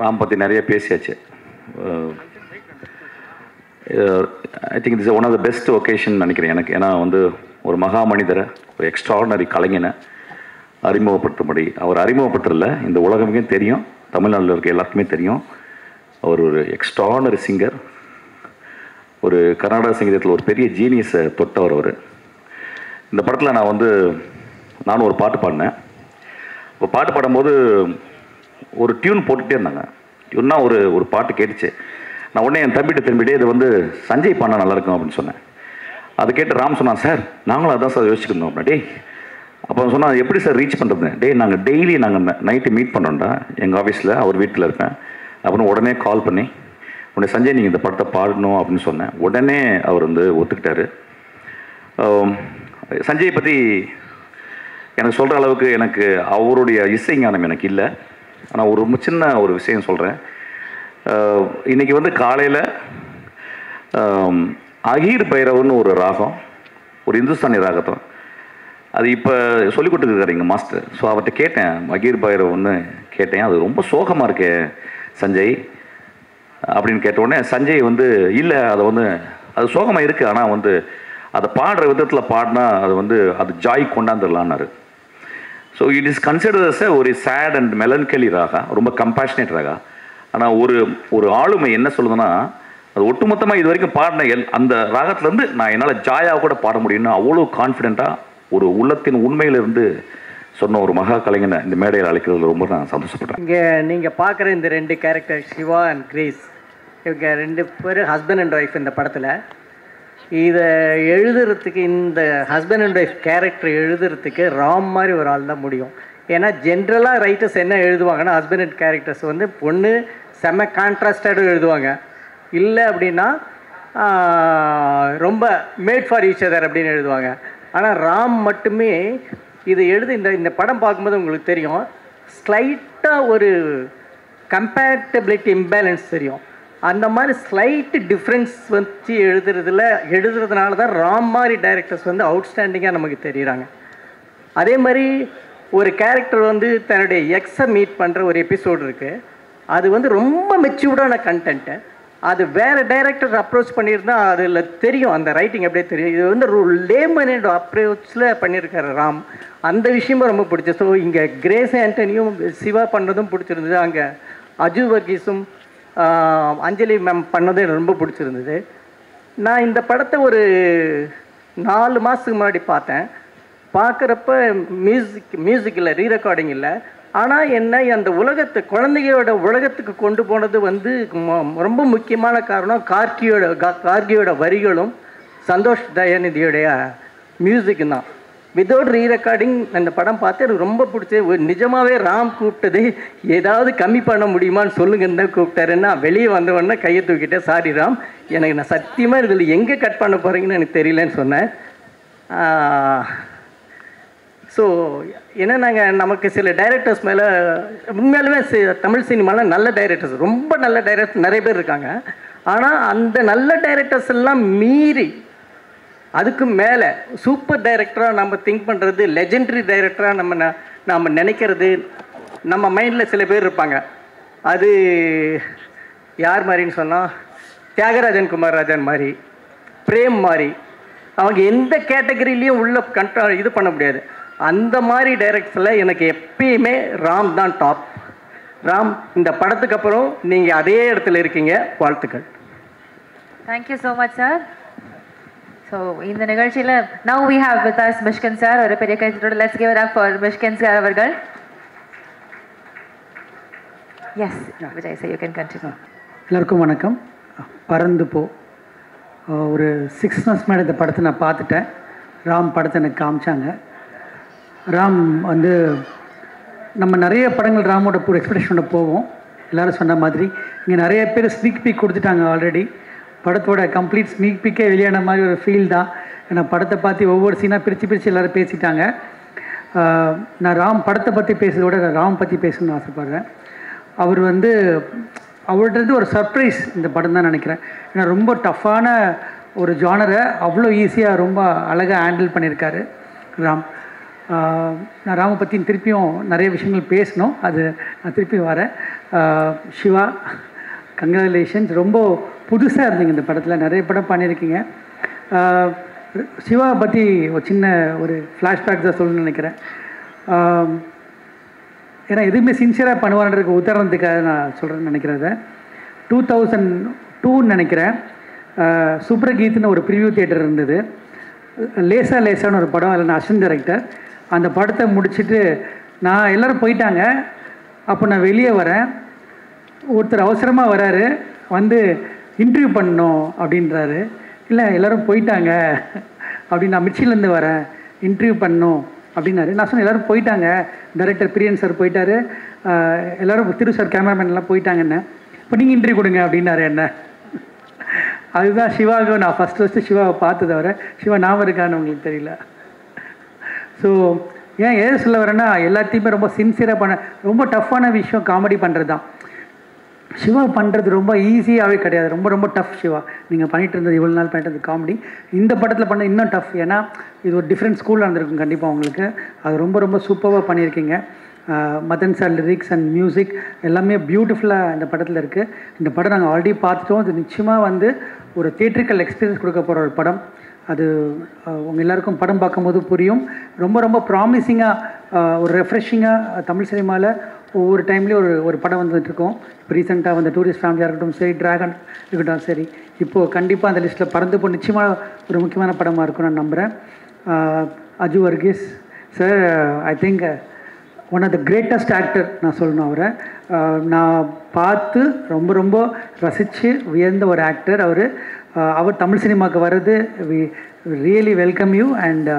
ராம் பற்றி நிறைய பேசியாச்சு. I think it's one of the best occasion நினைக்கிறேன் எனக்கு. ஏன்னா வந்து ஒரு மகா மனிதரை, ஒரு எக்ஸ்ட்ராடனரி கலைஞனை அறிமுகப்படுத்தும்படி, அவர் அறிமுகப்படுத்தல, இந்த உலகமே தெரியும், தமிழ்நாட்டில் இருக்க எல்லாருக்குமே தெரியும். அவர் ஒரு எக்ஸ்ட்ராடனரி சிங்கர், ஒரு கர்நாடக சங்கீதத்தில் ஒரு பெரிய ஜீனியஸை தொட்டவர் அவர். இந்த படத்தில் நானும் ஒரு பாட்டு பாடினேன். இப்போ பாட்டு பாடும்போது ஒரு டியூன் போட்டுகிட்டே இருந்தாங்க. டியூன்னா ஒரு பாட்டு கேட்டுச்சு. நான் உடனே என் தம்பிகிட்ட திரும்பிட்டே இது சஞ்சய் பாடினா நல்லாயிருக்கும் அப்படின்னு சொன்னேன். அதை கேட்டு ராம் சொன்னான், சார் நாங்களும் அதான் சார் யோசிச்சுருந்தோம் அப்படின்னா. அப்போ சொன்னால் எப்படி சார் ரீச் பண்ணுறது? நாங்கள் டெய்லி நைட்டு மீட் பண்ணோம்டா எங்கள் ஆஃபீஸில், அவர் வீட்டில் இருப்பேன் அப்படின்னு உடனே கால் பண்ணி, உடனே சஞ்சய் நீங்கள் இந்த படத்தை பாடணும் அப்படின்னு சொன்னேன். உடனே அவர் ஒத்துக்கிட்டார். சஞ்சய் பற்றி எனக்கு சொல்கிற அளவுக்கு எனக்கு அவருடைய இசை ஞானம் எனக்கு இல்லை. ஆனால் ஒரு சின்ன ஒரு விஷயம் சொல்கிறேன். இன்றைக்கி காலையில் அகீர் பைரவன்னு ஒரு ராகம், ஒரு இந்துஸ்தானி ராகத்தை அது இப்போ சொல்லிக் கொடுத்துருக்காரு எங்கள் மாஸ்டர். ஸோ அவர்கிட்ட கேட்டேன், அகீர் பைரவன்னு கேட்டேன். அது ரொம்ப சோகமாக இருக்கே சஞ்சய் அப்படின்னு கேட்ட உடனே சஞ்சய் இல்லை, அதை அது சோகமாக இருக்குது, ஆனால் அதை பாடுற விதத்தில் பாடினா அது ஜாய் கொண்டாந்துடலான்னாரு. ஸோ இட் இஸ் கன்சிடர்ஸ் ஒரு சேட் அண்ட் மெலன்கலி ராகா, ரொம்ப கம்பேஷனேட் ராகா. ஆனால் ஒரு ஆளுமை என்ன சொல்லுதுன்னா, அது ஒட்டுமொத்தமாக இது வரைக்கும் பாடின அந்த ராகத்துலேருந்து நான் என்னால் ஜாயாக கூட பாட முடியும்னு அவ்வளோ கான்ஃபிடென்ட்டாக ஒரு உள்ளத்தின் உண்மையிலிருந்து சொன்ன ஒரு மகா கலைஞனை இந்த மேடையில் அழைக்கிறதுல ரொம்ப நான் சந்தோஷப்படுறேன். இங்கே நீங்கள் பார்க்குற இந்த 2 கேரக்டர், சிவா அண்ட் கிரேஸ், இவங்க 2 பேர் ஹஸ்பண்ட் அண்ட் ஒய்ஃப் இந்த படத்தில். இதை எழுதுறதுக்கு, இந்த ஹஸ்பண்ட் அண்ட் ஒய்ஃப் கேரக்டர் எழுதுறதுக்கு ராம் மாதிரி ஒரு ஆள் தான் முடியும். ஏன்னா ஜென்ரலாக ரைட்டர்ஸ் என்ன எழுதுவாங்கன்னா, ஹஸ்பண்ட் அண்ட் கேரக்டர்ஸ் பொண்ணு செம்ம கான்ட்ராஸ்டடாக எழுதுவாங்க, இல்லை அப்படின்னா ரொம்ப மேட் ஃபார் ஈச் அதர் அப்படின்னு எழுதுவாங்க. ஆனால் ராம் மட்டுமே இது இந்த படம் பார்க்கும்போது உங்களுக்கு தெரியும், ஸ்லைட்டாக ஒரு கம்பேட்டபிலிட்டி இம்பேலன்ஸ் தெரியும். அந்த மாதிரி ஸ்லைட்டு டிஃப்ரென்ஸ் வச்சு எழுதுறதுனால தான் ராம் மாதிரி டைரக்டர்ஸ் அவுட்ஸ்டாண்டிங்காக நமக்கு தெரியுறாங்க. அதே மாதிரி ஒரு கேரக்டர் தன்னுடைய எக்ஸை மீட் பண்ணுற ஒரு எபிசோடு இருக்குது. அது ரொம்ப மெச்சூர்டான கண்டென்ட்டு. அது வேறு டைரக்டர் அப்ரோச் பண்ணியிருந்தால் அதில் தெரியும், அந்த ரைட்டிங் அப்படியே தெரியும். இது லேமனட் அப்ரோச்சில் பண்ணியிருக்காரு ராம். அந்த விஷயமும் ரொம்ப பிடிச்சி. ஸோ இங்கே கிரேஸ் ஆண்டனியும் சிவா பண்ணதும் பிடிச்சிருந்தது. அங்கே அஜு வர்கீஸும் அஞ்சலி மேம் பண்ணதும் எனக்கு ரொம்ப பிடிச்சிருந்தது. நான் இந்த படத்தை ஒரு 4 மாதத்துக்கு முன்னாடி பார்த்தேன். பார்க்குறப்ப மியூசிக் இல்லை, ரீரெக்கார்டிங் இல்லை. ஆனால் என்ன, அந்த குழந்தையோட உலகத்துக்கு கொண்டு போனது ரொம்ப முக்கியமான காரணம் கார்கியோட வரிகளும் சந்தோஷ் தயாநிதியோடைய மியூசிக்கு தான். வித்தவுட் ரீரெக்கார்டிங் அந்த படம் பார்த்து எனக்கு ரொம்ப பிடிச்சது. நிஜமாகவே ராம் கூப்பிட்டது ஏதாவது கம்மி பண்ண முடியுமான்னு சொல்லுங்கன்னு தான் கூப்பிட்டாருன்னா, வெளியே வந்தவொடனே கையை தூக்கிட்டேன், சாரி ராம், நான் சத்தியமாக இதில் எங்கே கட் பண்ண போகிறீங்கன்னு எனக்கு தெரியலன்னு சொன்னேன். ஸோ ஏன்னா நமக்கு சில டைரக்டர்ஸ் மேலே உண்மையாலுமே தமிழ் சினிமாவில் நல்ல டைரக்டர்ஸ், ரொம்ப நல்ல டைரக்டர்ஸ் நிறைய பேர் இருக்காங்க. ஆனால் அந்த நல்ல டைரக்டர்ஸ் எல்லாம் மீறி அதுக்கு மேலே சூப்பர் டைரக்டராக நம்ம திங்க் பண்ணுறது, லெஜெண்டரி டைரக்டராக நம்ம நினைக்கிறது, நம்ம மைண்டில் சில பேர் இருப்பாங்க. அது யார் மாதிரின்னு சொன்னால், தியாகராஜன் குமாரராஜன் மாதிரி, பிரேம் மாதிரி, அவங்க எந்த கேட்டகரியிலையும் உள்ள இது பண்ண முடியாது. அந்த மாதிரி டைரக்டர்ஸில் எனக்கு எப்பயுமே ராம் தான் டாப். ராம், இந்த படத்துக்கு அப்புறம் நீங்கள் அதே இடத்துல இருக்கீங்க, வாழ்த்துக்கள். Thank you so much sir. So இந்த நிகழ்ச்சியில் now we have with us Mysskin sir. ஒரு பெரிய கைத்தோட let's give it up for Mysskin sir அவர்கள். Yes Vijay sir, you can continue. எல்லாருக்கும் வணக்கம். பறந்து போ, ஒரு 6 months மேலே இந்த படத்தை நான் பார்த்துட்டேன். ராம் படத்தை எனக்கு காமிச்சாங்க. ராம் நம்ம நிறைய படங்கள் ராமோட ஒரு எக்ஸ்பெக்டேஷனோட போவோம். எல்லோரும் சொன்ன மாதிரி இங்கே நிறைய பேர் ஸ்னீக் பீக் கொடுத்துட்டாங்க ஆல்ரெடி. படத்தோட கம்ப்ளீட் ஸ்னீக் பீக்கே வெளியான மாதிரி ஒரு ஃபீல் தான். ஏன்னா படத்தை பார்த்து ஒவ்வொரு சீனாக பிரித்து எல்லோரும் பேசிட்டாங்க. நான் ராம் படத்தை பற்றி பேசுறதோட நான் ராம் பற்றி பேசணும்னு ஆசைப்பட்றேன். அவர் அவர்கிட்ட ஒரு சர்ப்ரைஸ் இந்த படம் தான் நினைக்கிறேன். ஏன்னா ரொம்ப டஃப்பான ஒரு ஜானரை அவ்வளோ ஈஸியாக ரொம்ப அழகாக ஹேண்டில் பண்ணியிருக்காரு ராம். நான் ராமை பற்றி திருப்பியும் நிறைய விஷயங்கள் பேசணும், அது நான் திருப்பி வரேன். சிவா, கங்க்ராச்சுலேஷன்ஸ். ரொம்ப புதுசாக இருந்தீங்க இந்த படத்தில், நிறைய படம் பண்ணியிருக்கீங்க. சிவா பற்றி ஒரு சின்ன ஒரு ஃப்ளாஷ்பேக் தான் சொல்லணும்னு நினைக்கிறேன். ஏன்னா எதுவுமே சின்சியராக பண்ணுவான்றதுக்கு உதாரணத்துக்காக நான் சொல்கிறேன்னு நினைக்கிறத. 2002 நினைக்கிறேன், சுப்ரகீத்னு ஒரு ப்ரிவியூ தியேட்டர் இருந்தது. லேசா லேசான்னு ஒரு படம், அதில் நான் அசிஸ்டன்ட் டைரக்டர். அந்த படத்தை முடிச்சுட்டு நான் எல்லோரும் போயிட்டாங்க. அப்போ நான் வெளியே வரேன், ஒருத்தர் அவசரமாக வராரு, வந்து இன்டர்வியூ பண்ணணும் அப்படின்றாரு. இல்லை எல்லோரும் போயிட்டாங்க அப்படின்னு, நான் மிர்ச்சிலேருந்து வரேன், இன்டர்வியூ பண்ணணும் அப்படின்னாரு. நான் சொன்னேன் எல்லோரும் போயிட்டாங்க, டைரக்டர் பிரியன் சார் போயிட்டாரு, எல்லோரும் திரு சார் கேமராமேன்லாம் போயிட்டாங்கன்னு, இப்போ நீங்கள் இன்டர்வியூ கொடுங்க அப்படின்னாரு என்ன. அதுதான் சிவாவை நான் ஃபஸ்ட்டு சிவாவை பார்த்ததை வர, சிவா ஞாபகம் இருக்கான்னு உங்களுக்கு தெரியல. ஸோ ஏன் ஏது சொல்ல வரேன்னா, எல்லாத்தையுமே ரொம்ப சின்சியராக பண்ண, ரொம்ப டஃப்பான விஷயம் காமெடி பண்ணுறது தான். சிவா பண்ணுறது ரொம்ப ஈஸியாகவே கிடையாது, ரொம்ப ரொம்ப டஃப். சிவா நீங்கள் பண்ணிகிட்டு இருந்தது, இவ்வளோ நாள் பண்ணிட்டு இருந்தது காமெடி, இந்த படத்தில் பண்ண இன்னும் டஃப். ஏன்னா இது ஒரு டிஃப்ரெண்ட் ஸ்கூலில் இருந்திருக்கும் கண்டிப்பாக உங்களுக்கு. அது ரொம்ப ரொம்ப சூப்பராக பண்ணியிருக்கீங்க. Madan sir lyrics and music எல்லாமே பியூட்டிஃபுல்லாக இந்த படத்தில் இருக்குது. இந்த படம் நாங்கள் ஆல்ரெடி பார்த்துட்டோம். அது நிச்சயமாக வந்து ஒரு தியேட்ரிக்கல் எக்ஸ்பீரியன்ஸ் கொடுக்க போகிற ஒரு படம். அது உங்கள் எல்லாருக்கும் படம் பார்க்கும்போது புரியும். ரொம்ப ரொம்ப ப்ராமிசிங்காக, ஒரு ரெஃப்ரெஷிங்காக தமிழ் சினிமாவில் ஒவ்வொரு டைம்லேயும் ஒரு படம் வந்துட்டுருக்கோம். இப்போ ரீசெண்டாக வந்த டூரிஸ்ட் ஃபேமிலியாக இருக்கட்டும் சரி, ட்ராகன் இருக்கட்டும் சரி, இப்போது கண்டிப்பாக அந்த லிஸ்ட்டில் பறந்து போ நிச்சயமாக ஒரு முக்கியமான படமாக இருக்கும் நான் நம்புகிறேன். Aju Varghese sir, I think one of the greatest actor நான் சொல்லணும் அவரை. நான் பார்த்து ரொம்ப ரொம்ப ரசித்து வியந்த ஒரு ஆக்டர் அவர். அவர் தமிழ் சினிமாவுக்கு வர்றது, we really welcome you and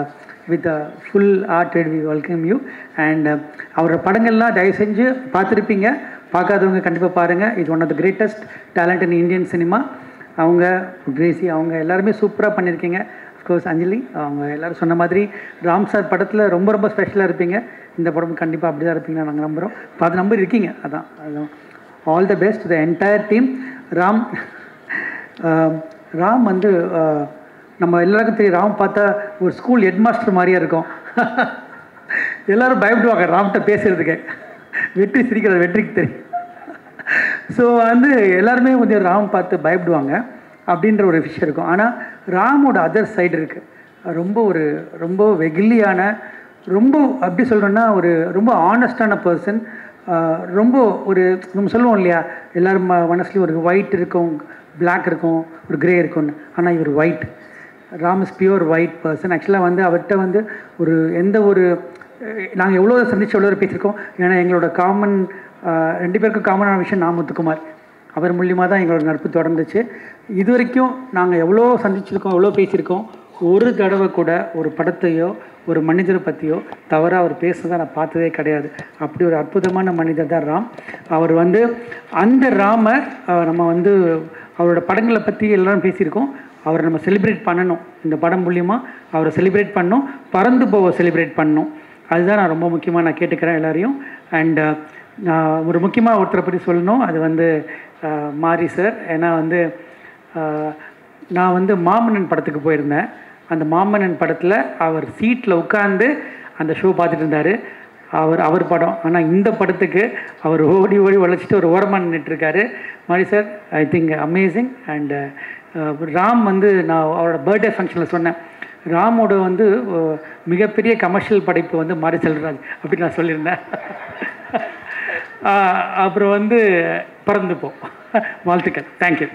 with full hearted we welcome you. And அவரோட படங்கள்லாம் தயவு செஞ்சு பார்த்துருப்பீங்க, பார்க்காதவங்க கண்டிப்பாக பாருங்கள். இது one of the greatest talent in Indian cinema. அவங்க கிரேசி, அவங்க எல்லாருமே சூப்பராக பண்ணியிருக்கீங்க. அஃப்கோர்ஸ் அஞ்சலி, அவங்க எல்லோரும் சொன்ன மாதிரி ராம் சார் படத்தில் ரொம்ப ரொம்ப ஸ்பெஷலாக இருப்பீங்க. இந்த படம் கண்டிப்பாக அப்படி தான் இருப்பீங்க நாங்கள் நம்புகிறோம். பார்த்து நம்பர் இருக்கீங்க. அதான் all the best the entire team. Ram வந்து நம்ம எல்லாருக்கும் தெரியும், ராம் பார்த்தா ஒரு ஸ்கூல் ஹெட் மாஸ்டர் மாதிரியே இருக்கும். எல்லோரும் பயப்படுவாங்க ராம்கிட்ட பேசுகிறதுக்கு. வெற்றி சிரிக்கிறது வெற்றிக்கு தெரியும். ஸோ வந்து எல்லாருமே கொஞ்சம் ராம் பார்த்து பயப்படுவாங்க அப்படின்ற ஒரு விஷயம் இருக்கும். ஆனால் ராமோட அதர் சைடு இருக்குது. ரொம்ப வெகுலியான, ரொம்ப அப்படி சொல்கிறோன்னா ஒரு ரொம்ப ஆனஸ்டான பர்சன். ரொம்ப ஒரு நம்ம சொல்லுவோம் இல்லையா, எல்லோரும் மனசுலேயும் ஒரு ஒயிட் இருக்கும், பிளாக் இருக்கும், ஒரு கிரே இருக்கும்னு. ஆனால் இவர் white. Ram is pure white person. ஆக்சுவலாக வந்து அவர்கிட்ட வந்து ஒரு எந்த ஒரு நாங்கள் எவ்வளோ சந்திச்சு எவ்வளோ பேசியிருக்கோம். ஏன்னா எங்களோட காமன், ரெண்டு பேருக்கும் காமனான விஷயம் நான் முத்துக்குமார். அவர் மூலியமாக தான் எங்களோட நட்பு தொடர்ந்துச்சு. இது வரைக்கும் நாங்கள் எவ்வளோ சந்திச்சிருக்கோம், எவ்வளோ பேசியிருக்கோம். ஒரு தடவை கூட ஒரு படத்தையோ ஒரு மனிதரை பற்றியோ தவறாக அவர் பேசுனதை நான் பார்த்ததே கிடையாது. அப்படி ஒரு அற்புதமான மனிதர் தான் ராம். அவர் வந்து அந்த ராமை நம்ம வந்து அவரோட படங்களை பற்றி எல்லோரும் பேசியிருக்கோம். அவரை நம்ம செலிப்ரேட் பண்ணணும். இந்த படம் மூலியமாக அவரை செலிப்ரேட் பண்ணணும், பறந்து போவை செலிப்ரேட் பண்ணணும். அதுதான் நான் ரொம்ப முக்கியமாக நான் கேட்டுக்கிறேன் எல்லாரையும். அண்ட் நான் ஒரு முக்கியமாக ஒருத்தரை பற்றி சொல்லணும், அது வந்து மாரி சார். ஏன்னா வந்து நான் வந்து மாமன்னன் படத்துக்கு போயிருந்தேன். அந்த மாமன்னன் படத்தில் அவர் சீட்டில் உட்காந்து அந்த ஷோ பார்த்துட்டு இருந்தார். அவர் படம். ஆனால் இந்த படத்துக்கு அவர் ஓடி உழைச்சிட்டு ஒரு ஓரமாக நின்றுட்டுருக்காரு. மாரி sir, I think amazing. And Ram வந்து நான் அவரோட பர்த்டே ஃபங்க்ஷனில் சொன்னேன், ராமோட வந்து மிகப்பெரிய கமர்ஷியல் படைப்பு வந்து மாரி செல்வராஜ் அப்படின்னு நான் சொல்லியிருந்தேன். அப்புறம் வந்து பறந்துப்போம். வாழ்த்துக்கள். தேங்க்யூ.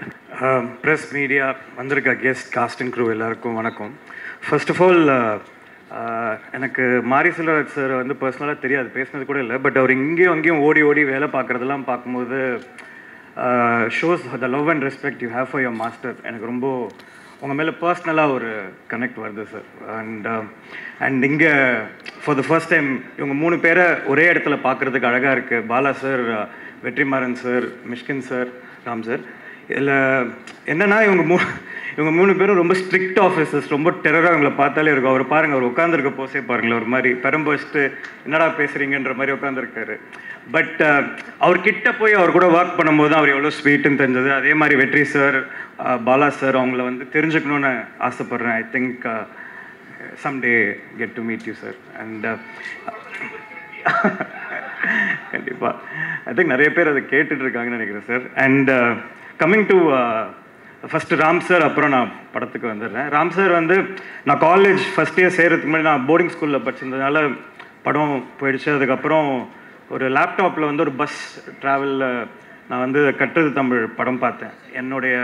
ப்ரெஸ் மீடியா வந்திருக்க கெஸ்ட் காஸ்ட் அண்ட் க்ரூ எல்லாருக்கும் வணக்கம். ஃபர்ஸ்ட் ஆஃப் ஆல் எனக்கு மாரி செல்வராஜ் சார் வந்து பர்சனலாக தெரியாது, பேசினது கூட இல்லை. பட் அவர் இங்கேயும் அங்கேயும் ஓடி வேலை பார்க்குறதெல்லாம் பார்க்கும்போது shows the love and respect you have for your master. எனக்கு ரொம்ப உங்கள் மேலே பர்சனலாக ஒரு கனெக்ட் வருது சார். அண்ட் இங்கே ஃபார் த ஃபர்ஸ்ட் டைம் இவங்க 3 பேரை ஒரே இடத்துல பார்க்குறதுக்கு அழகாக இருக்குது. Bala sir, Vetrimaaran sir, Mysskin sir, Ram sir. இதில் என்னென்னா இவங்க 3 பேரும் ரொம்ப ஸ்ட்ரிக்ட் ஆஃபீஸர்ஸ், ரொம்ப டெரராக அவங்கள பார்த்தாலே இருக்கும். அவர் பாருங்கள், அவர் உட்காந்துருக்க போசே பாருங்களேன், ஒரு மாதிரி பெரம்பு வச்சுட்டு என்னடா பேசுகிறீங்கன்ற மாதிரி உட்காந்துருக்காரு. பட் அவர்கிட்ட போய் அவர் கூட ஒர்க் பண்ணும்போது தான் அவர் எவ்வளோ ஸ்வீட்டுன்னு தெரிஞ்சது. அதே மாதிரி வெற்றி சார், பாலா சார், அவங்கள வந்து தெரிஞ்சுக்கணுன்னு ஆசைப்பட்றேன். I think someday get to meet you sir. And கண்டிப்பாக. ஐ திங்க் நிறைய பேர் அதை கேட்டுட்டு இருக்காங்கன்னு நினைக்கிறேன் sir. And coming to first Ram sir, அப்புறம் நான் படத்துக்கு வந்துடுறேன். ராம் சார் வந்து நான் காலேஜ் ஃபஸ்ட் இயர் சேர்கிறதுக்கு முன்னாடி நான் போர்டிங் ஸ்கூலில் படிச்சிருந்ததுனால படம் போயிடுச்சு. அதுக்கப்புறம் ஒரு லேப்டாப்பில் வந்து ஒரு பஸ் ட்ராவலில் நான் வந்து கட்டுறது தமிழ் படம் பார்த்தேன். என்னுடைய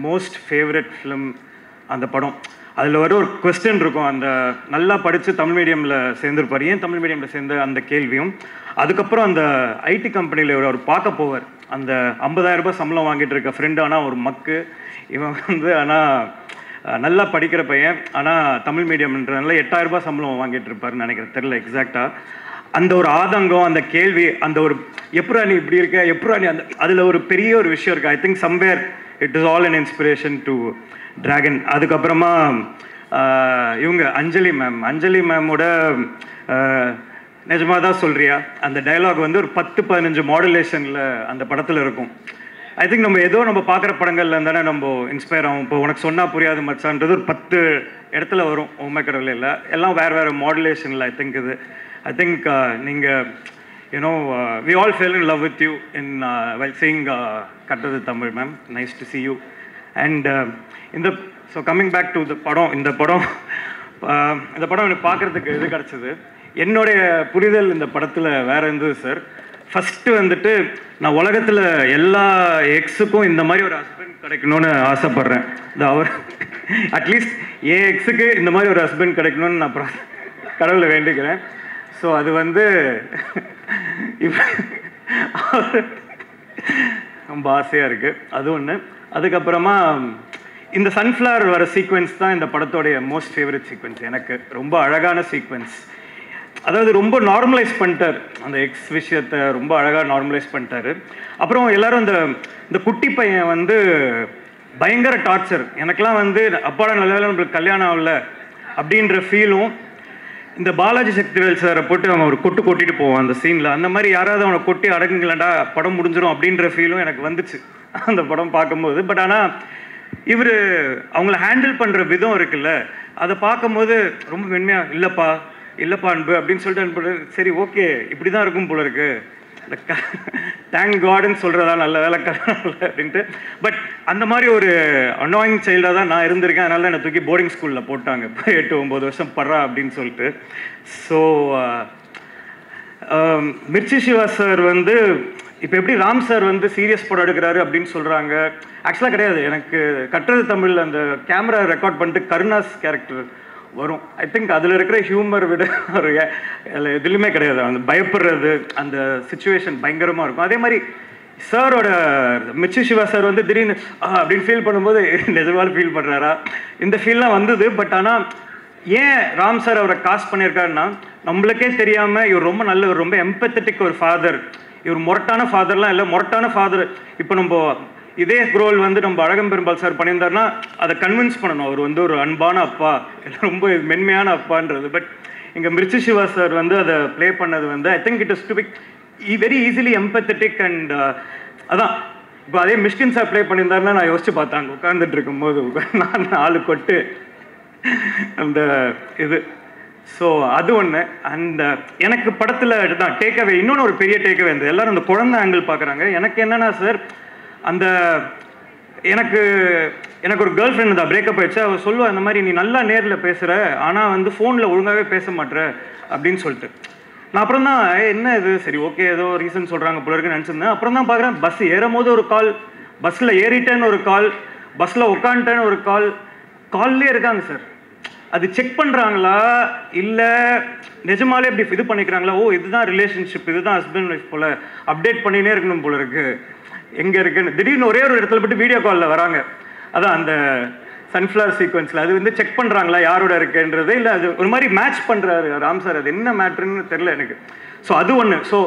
மோஸ்ட் ஃபேவரட் ஃபிலிம் அந்த படம். அதில் ஒரு கொஸ்டின் இருக்கும், அந்த நல்லா படித்து தமிழ் மீடியமில் சேர்ந்துருப்பார், ஏன் தமிழ் மீடியமில் சேர்ந்த அந்த கேள்வியும். அதுக்கப்புறம் அந்த ஐடி கம்பெனியில் அவர் பார்க்க போவார், அந்த 50,000 ரூபாய் சம்பளம் வாங்கிட்டு இருக்க ஃப்ரெண்டு, ஆனால் ஒரு மக்கு இவன் வந்து, ஆனால் நல்லா படிக்கிற பையன், ஆனால் தமிழ் மீடியம்ன்றதுனால 8,000 ரூபாய் சம்பளம் வாங்கிட்டு இருப்பாருன்னு நினைக்கிறேன், தெரில எக்ஸாக்டாக. அந்த ஒரு ஆதங்கம், அந்த கேள்வி, அந்த ஒரு எப்படா நீ இப்படி இருக்க, எப்படா நீ அந்த, அதில் ஒரு பெரிய ஒரு விஷயம் இருக்குது. I think somewhere it is all an inspiration to dragon. அதுக்கப்புறமா இவங்க அஞ்சலி மேமோட நிஜமாக தான் சொல்கிறியா அந்த டைலாக் வந்து ஒரு 10-15 மாடுலேஷனில் அந்த படத்தில் இருக்கும். ஐ திங்க் நம்ம ஏதோ நம்ம பார்க்குற படங்கள்ல இருந்தானே நம்ம இன்ஸ்பயர் ஆகும். இப்போ உனக்கு சொன்னால் புரியாது மச்சான்றது ஒரு 10 இடத்துல வரும் உண்மைக்கடவில் இல்லை, எல்லாம் வேறு மாடுலேஷனில். ஐ திங்க் நீங்கள் you know we all fell in love with you in well seeing கட்டுறது Tamil ma'am. Nice to see you. And so coming back to இந்த படம் எனக்கு பார்க்குறதுக்கு இது கிடச்சிது. என்னுடைய புரிதல் இந்த படத்தில் வேறு இருந்தது சார். ஃபஸ்ட்டு வந்துட்டு நான் உலகத்தில் எல்லா எக்ஸுக்கும் இந்த மாதிரி ஒரு ஹஸ்பண்ட் கிடைக்கணும்னு ஆசைப்பட்றேன். அவர் அட்லீஸ்ட் என் எக்ஸுக்கு இந்த மாதிரி ஒரு ஹஸ்பண்ட் கிடைக்கணும்னு நான் கடவுளை வேண்டிக்கிறேன். ஸோ அது வந்து ரொம்ப ஆசையாக இருக்குது, அது ஒன்று. அதுக்கப்புறமா இந்த சன்ஃப்ளவர் வர சீக்வென்ஸ் தான் இந்த படத்தோடைய மோஸ்ட் ஃபேவரட் சீக்வென்ஸ். எனக்கு ரொம்ப அழகான சீக்வென்ஸ். அதாவது ரொம்ப நார்மலைஸ் பண்ணிட்டார் அந்த எக்ஸ் விஷயத்தை, ரொம்ப அழகாக நார்மலைஸ் பண்ணிட்டாரு. அப்புறம் எல்லாரும் இந்த குட்டி பையன் வந்து பயங்கர டார்ச்சர். எனக்கெல்லாம் வந்து அப்பாடா நல்ல வேளை நம்மளுக்கு கல்யாணம் ஆகல அப்படின்ற ஃபீலும், இந்த பாலாஜி சக்திவேல் சாரை போட்டு அவன் ஒரு கொட்டிட்டு போவான் அந்த சீனில், அந்த மாதிரி யாராவது அவனை கொட்டி அடங்குங்களா படம் முடிஞ்சிடும் அப்படின்ற ஃபீலும் எனக்கு வந்துச்சு அந்த படம் பார்க்கும்போது. பட் ஆனால் இவர் அவங்கள ஹேண்டில் பண்ணுற விதம் இருக்குல்ல, அதை பார்க்கும்போது ரொம்ப மென்மையாக இல்லைப்பா அன்பு அப்படின்னு சொல்லிட்டு அனுப்பு, சரி ஓகே இப்படி தான் இருக்கும் போல இருக்கு, இந்த தேங்க் காடுன்னு சொல்கிறதா நல்ல வேலை அப்படின்ட்டு. பட் அந்த மாதிரி ஒரு அனாயிங் சைல்டாக தான் நான் இருந்திருக்கேன். அதனால தான் என்னை தூக்கி போர்டிங் ஸ்கூலில் போட்டாங்க 8-9 வருஷம் படுறா அப்படின்னு சொல்லிட்டு. ஸோ மிர்ச்சி சிவா சார் வந்து இப்போ எப்படி ராம் சார் வந்து சீரியஸ் படம் எடுக்கிறாரு அப்படின்னு சொல்கிறாங்க, ஆக்சுவலாக கிடையாது. எனக்கு கட்டுறது தமிழில் அந்த கேமரா ரெக்கார்ட் பண்ணிட்டு கருணாஸ் கேரக்டர் வரும். ஐ திங்க் அதில் இருக்கிற ஹியூமர் விட ஒரு எதுலையுமே கிடையாது. அந்த பயப்படுறது, அந்த சுச்சுவேஷன் பயங்கரமாக இருக்கும். அதே மாதிரி சாரோட மிர்ச்சி சிவா சார் வந்து திடீர்னு அப்படின்னு ஃபீல் பண்ணும்போது நிஜமாக ஃபீல் பண்ணுறாரா, இந்த ஃபீல்லாம் வந்தது. பட் ஆனால் ஏன் ராம் சார் அவரை காஸ்ட் பண்ணியிருக்காருன்னா, நம்மளுக்கே தெரியாமல் இவர் ரொம்ப நல்ல, ரொம்ப எம்பத்தட்டிக் ஒரு ஃபாதர். இவர் முரட்டான ஃபாதர்லாம் இல்லை, முரட்டான ஃபாதர். இப்போ நம்ம இதே ரோல் வந்து நம்ம அழகம்பெருமாள் சார் பண்ணியிருந்தாருன்னா அதை கன்வின்ஸ் பண்ணணும், அவர் வந்து ஒரு அன்பான அப்பா, ரொம்ப மென்மையான அப்பான்றது. பட் இங்கே மிர்ச்சி சிவா சார் வந்து அதை ப்ளே பண்ணது வந்து I think it is to be very easily empathetic. And அதான் இப்போ அதே மிஷ்கின் சார் ப்ளே பண்ணியிருந்தாருன்னா நான் யோசிச்சு பார்த்தாங்க உட்காந்துட்டு இருக்கும்போது நான் 4 கொட்டு அந்த இது. ஸோ அது ஒன்று. அண்ட் எனக்கு படத்தில் தான் டேக்அவே, இன்னொன்று ஒரு பெரிய டேக்அவே இருந்தது. எல்லோரும் அந்த குழந்தை ஆங்கிள் பார்க்குறாங்க. எனக்கு என்னென்னா சார், அந்த எனக்கு ஒரு கேர்ள் ஃப்ரெண்ட் தான் பிரேக்கப் ஆயிடுச்சு. அவள் சொல்லுவா இந்த மாதிரி, நீ நல்லா நேரில் பேசுகிற ஆனால் வந்து ஃபோனில் ஒழுங்காகவே பேச மாட்டேற அப்படின்னு சொல்லிட்டு. நான் அப்புறம் தான் என்ன இது, சரி ஓகே ஏதோ ரீசன் சொல்கிறாங்க போல இருக்குன்னு நினச்சிருந்தேன். அப்புறம் தான் பார்க்குறேன், பஸ் ஏறும் போது ஒரு கால், பஸ்ஸில் ஏறிட்டேன்னு ஒரு கால், பஸ்ஸில் உட்காந்துட்டேன்னு ஒரு கால்லே இருக்காங்க சார். அது செக் பண்ணுறாங்களா இல்லை நிஜமாலே இப்படி இது பண்ணிக்கிறாங்களா, ஓ இதுதான் ரிலேஷன்ஷிப், இதுதான் ஹஸ்பண்ட் ஒய்ஃப் போல் அப்டேட் பண்ணினே இருக்கணும் போல இருக்குது, எங்கே இருக்குன்னு. திடீர்னு ஒரே ஒரு இடத்துல போட்டு வீடியோ காலில் வராங்க. அதான் அந்த சன்ஃப்ளவர் சீக்வன்ஸில் அது வந்து செக் பண்ணுறாங்களா யாரோட இருக்குன்றது, இல்லை அது ஒரு மாதிரி மேட்ச் பண்ணுறாரு ராம் சார். அது என்ன மேட்ருன்னு தெரில எனக்கு. ஸோ அது ஒன்று. ஸோ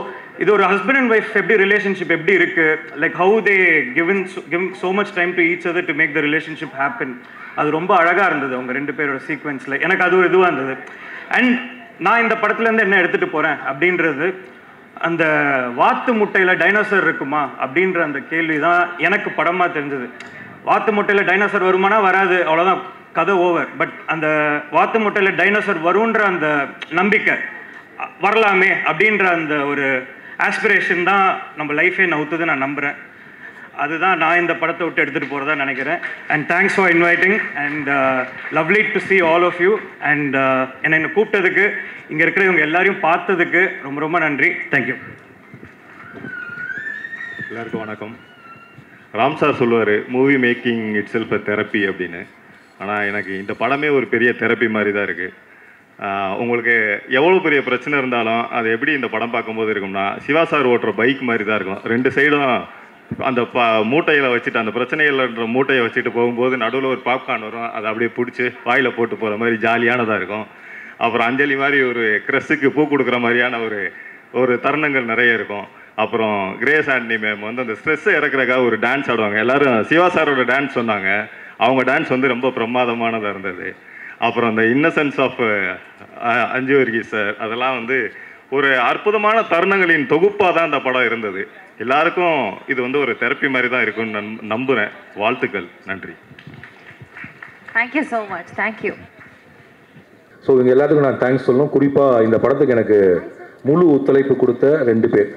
இது ஒரு ஹஸ்பண்ட் அண்ட் ஒய்ஃப் எப்படி ரிலேஷன்ஷிப் எப்படி இருக்குது, like how they give so much time to each other to make the relationship happen. அது ரொம்ப அழகாக இருந்தது அவங்க 2 பேரோட சீக்வன்ஸில். எனக்கு அது ஒரு இதுவாக இருந்தது. அண்ட் நான் இந்த படத்துலேருந்து என்ன எடுத்துகிட்டு போகிறேன் அப்படின்றது, அந்த வாத்து முட்டையில் டைனோசர் இருக்குமா அப்படின்ற அந்த கேள்வி தான் எனக்கு படமாக தெரிஞ்சது. வாத்து முட்டையில் டைனோசர் வருமானா வராது, அவ்வளோதான், கதை ஓவர். பட் அந்த வாத்து முட்டையில் டைனோசர் வருன்ற அந்த நம்பிக்கை, வரலாமே அப்படின்ற அந்த ஒரு ஆஸ்பிரேஷன் தான் நம்ம லைஃபே நவுத்துது நான் நம்புகிறேன். அதுதான் நான் இந்த படத்தை விட்டு எடுத்துகிட்டு போகிறதா நினைக்கிறேன். And thanks for inviting and lovely to see all of you. And என்னை கூப்பிட்டதுக்கு, இங்கே இருக்கிற இவங்க எல்லாரையும் பார்த்ததுக்கு ரொம்ப ரொம்ப நன்றி. தேங்க்யூ. எல்லாருக்கும் வணக்கம். ராம் சார் சொல்லுவார் movie making it self a therapy அப்படின்னு. ஆனால் எனக்கு இந்த படமே ஒரு பெரிய தெரப்பி மாதிரி தான் இருக்குது. உங்களுக்கு எவ்வளோ பெரிய பிரச்சனை இருந்தாலும் அது எப்படி இந்த படம் பார்க்கும்போது இருக்கும்னா, சிவா சார் ஓட்டுற பைக் மாதிரி தான் இருக்கும். ரெண்டு சைடும் அந்த மூட்டையில் வச்சுட்டு, அந்த பிரச்சனைகள்ன்ற மூட்டையை வச்சுட்டு போகும்போது நடுவில் ஒரு பாப்கார்ன் வரும், அதை அப்படியே பிடிச்சி வாயில் போட்டு போகிற மாதிரி ஜாலியானதாக இருக்கும். அப்புறம் அஞ்சலி மாதிரி ஒரு க்ரெஸ்ஸுக்கு பூ கொடுக்குற மாதிரியான ஒரு தருணங்கள் நிறைய இருக்கும். அப்புறம் கிரேஸ் ஆண்டனி மேம் வந்து அந்த ஸ்ட்ரெஸ்ஸை இறக்குறக்காக ஒரு டான்ஸ் ஆடுவாங்க. எல்லோரும் சிவா சாரோட டான்ஸ் சொன்னாங்க. அவங்க டான்ஸ் வந்து ரொம்ப பிரமாதமானதாக இருந்தது. அப்புறம் அந்த இன்னசென்ஸ் ஆஃப் அஞ்சு வர்கீஸ் சார், அதெல்லாம் வந்து ஒரு அற்புதமான தருணங்களின் தொகுப்பாக தான் இந்த படம் இருந்தது. எல்லாருக்கும் இது வந்து ஒரு தெரப்பி மாதிரி தான் இருக்குன்னு நம்புகிறேன். வாழ்த்துக்கள். நன்றி. Thank you so much. Thank you. So இவங்க எல்லாத்துக்கும் நான் தேங்க்ஸ் சொல்லணும். குறிப்பாக இந்த படத்துக்கு எனக்கு முழு ஒத்துழைப்பு கொடுத்த 2 பேர்,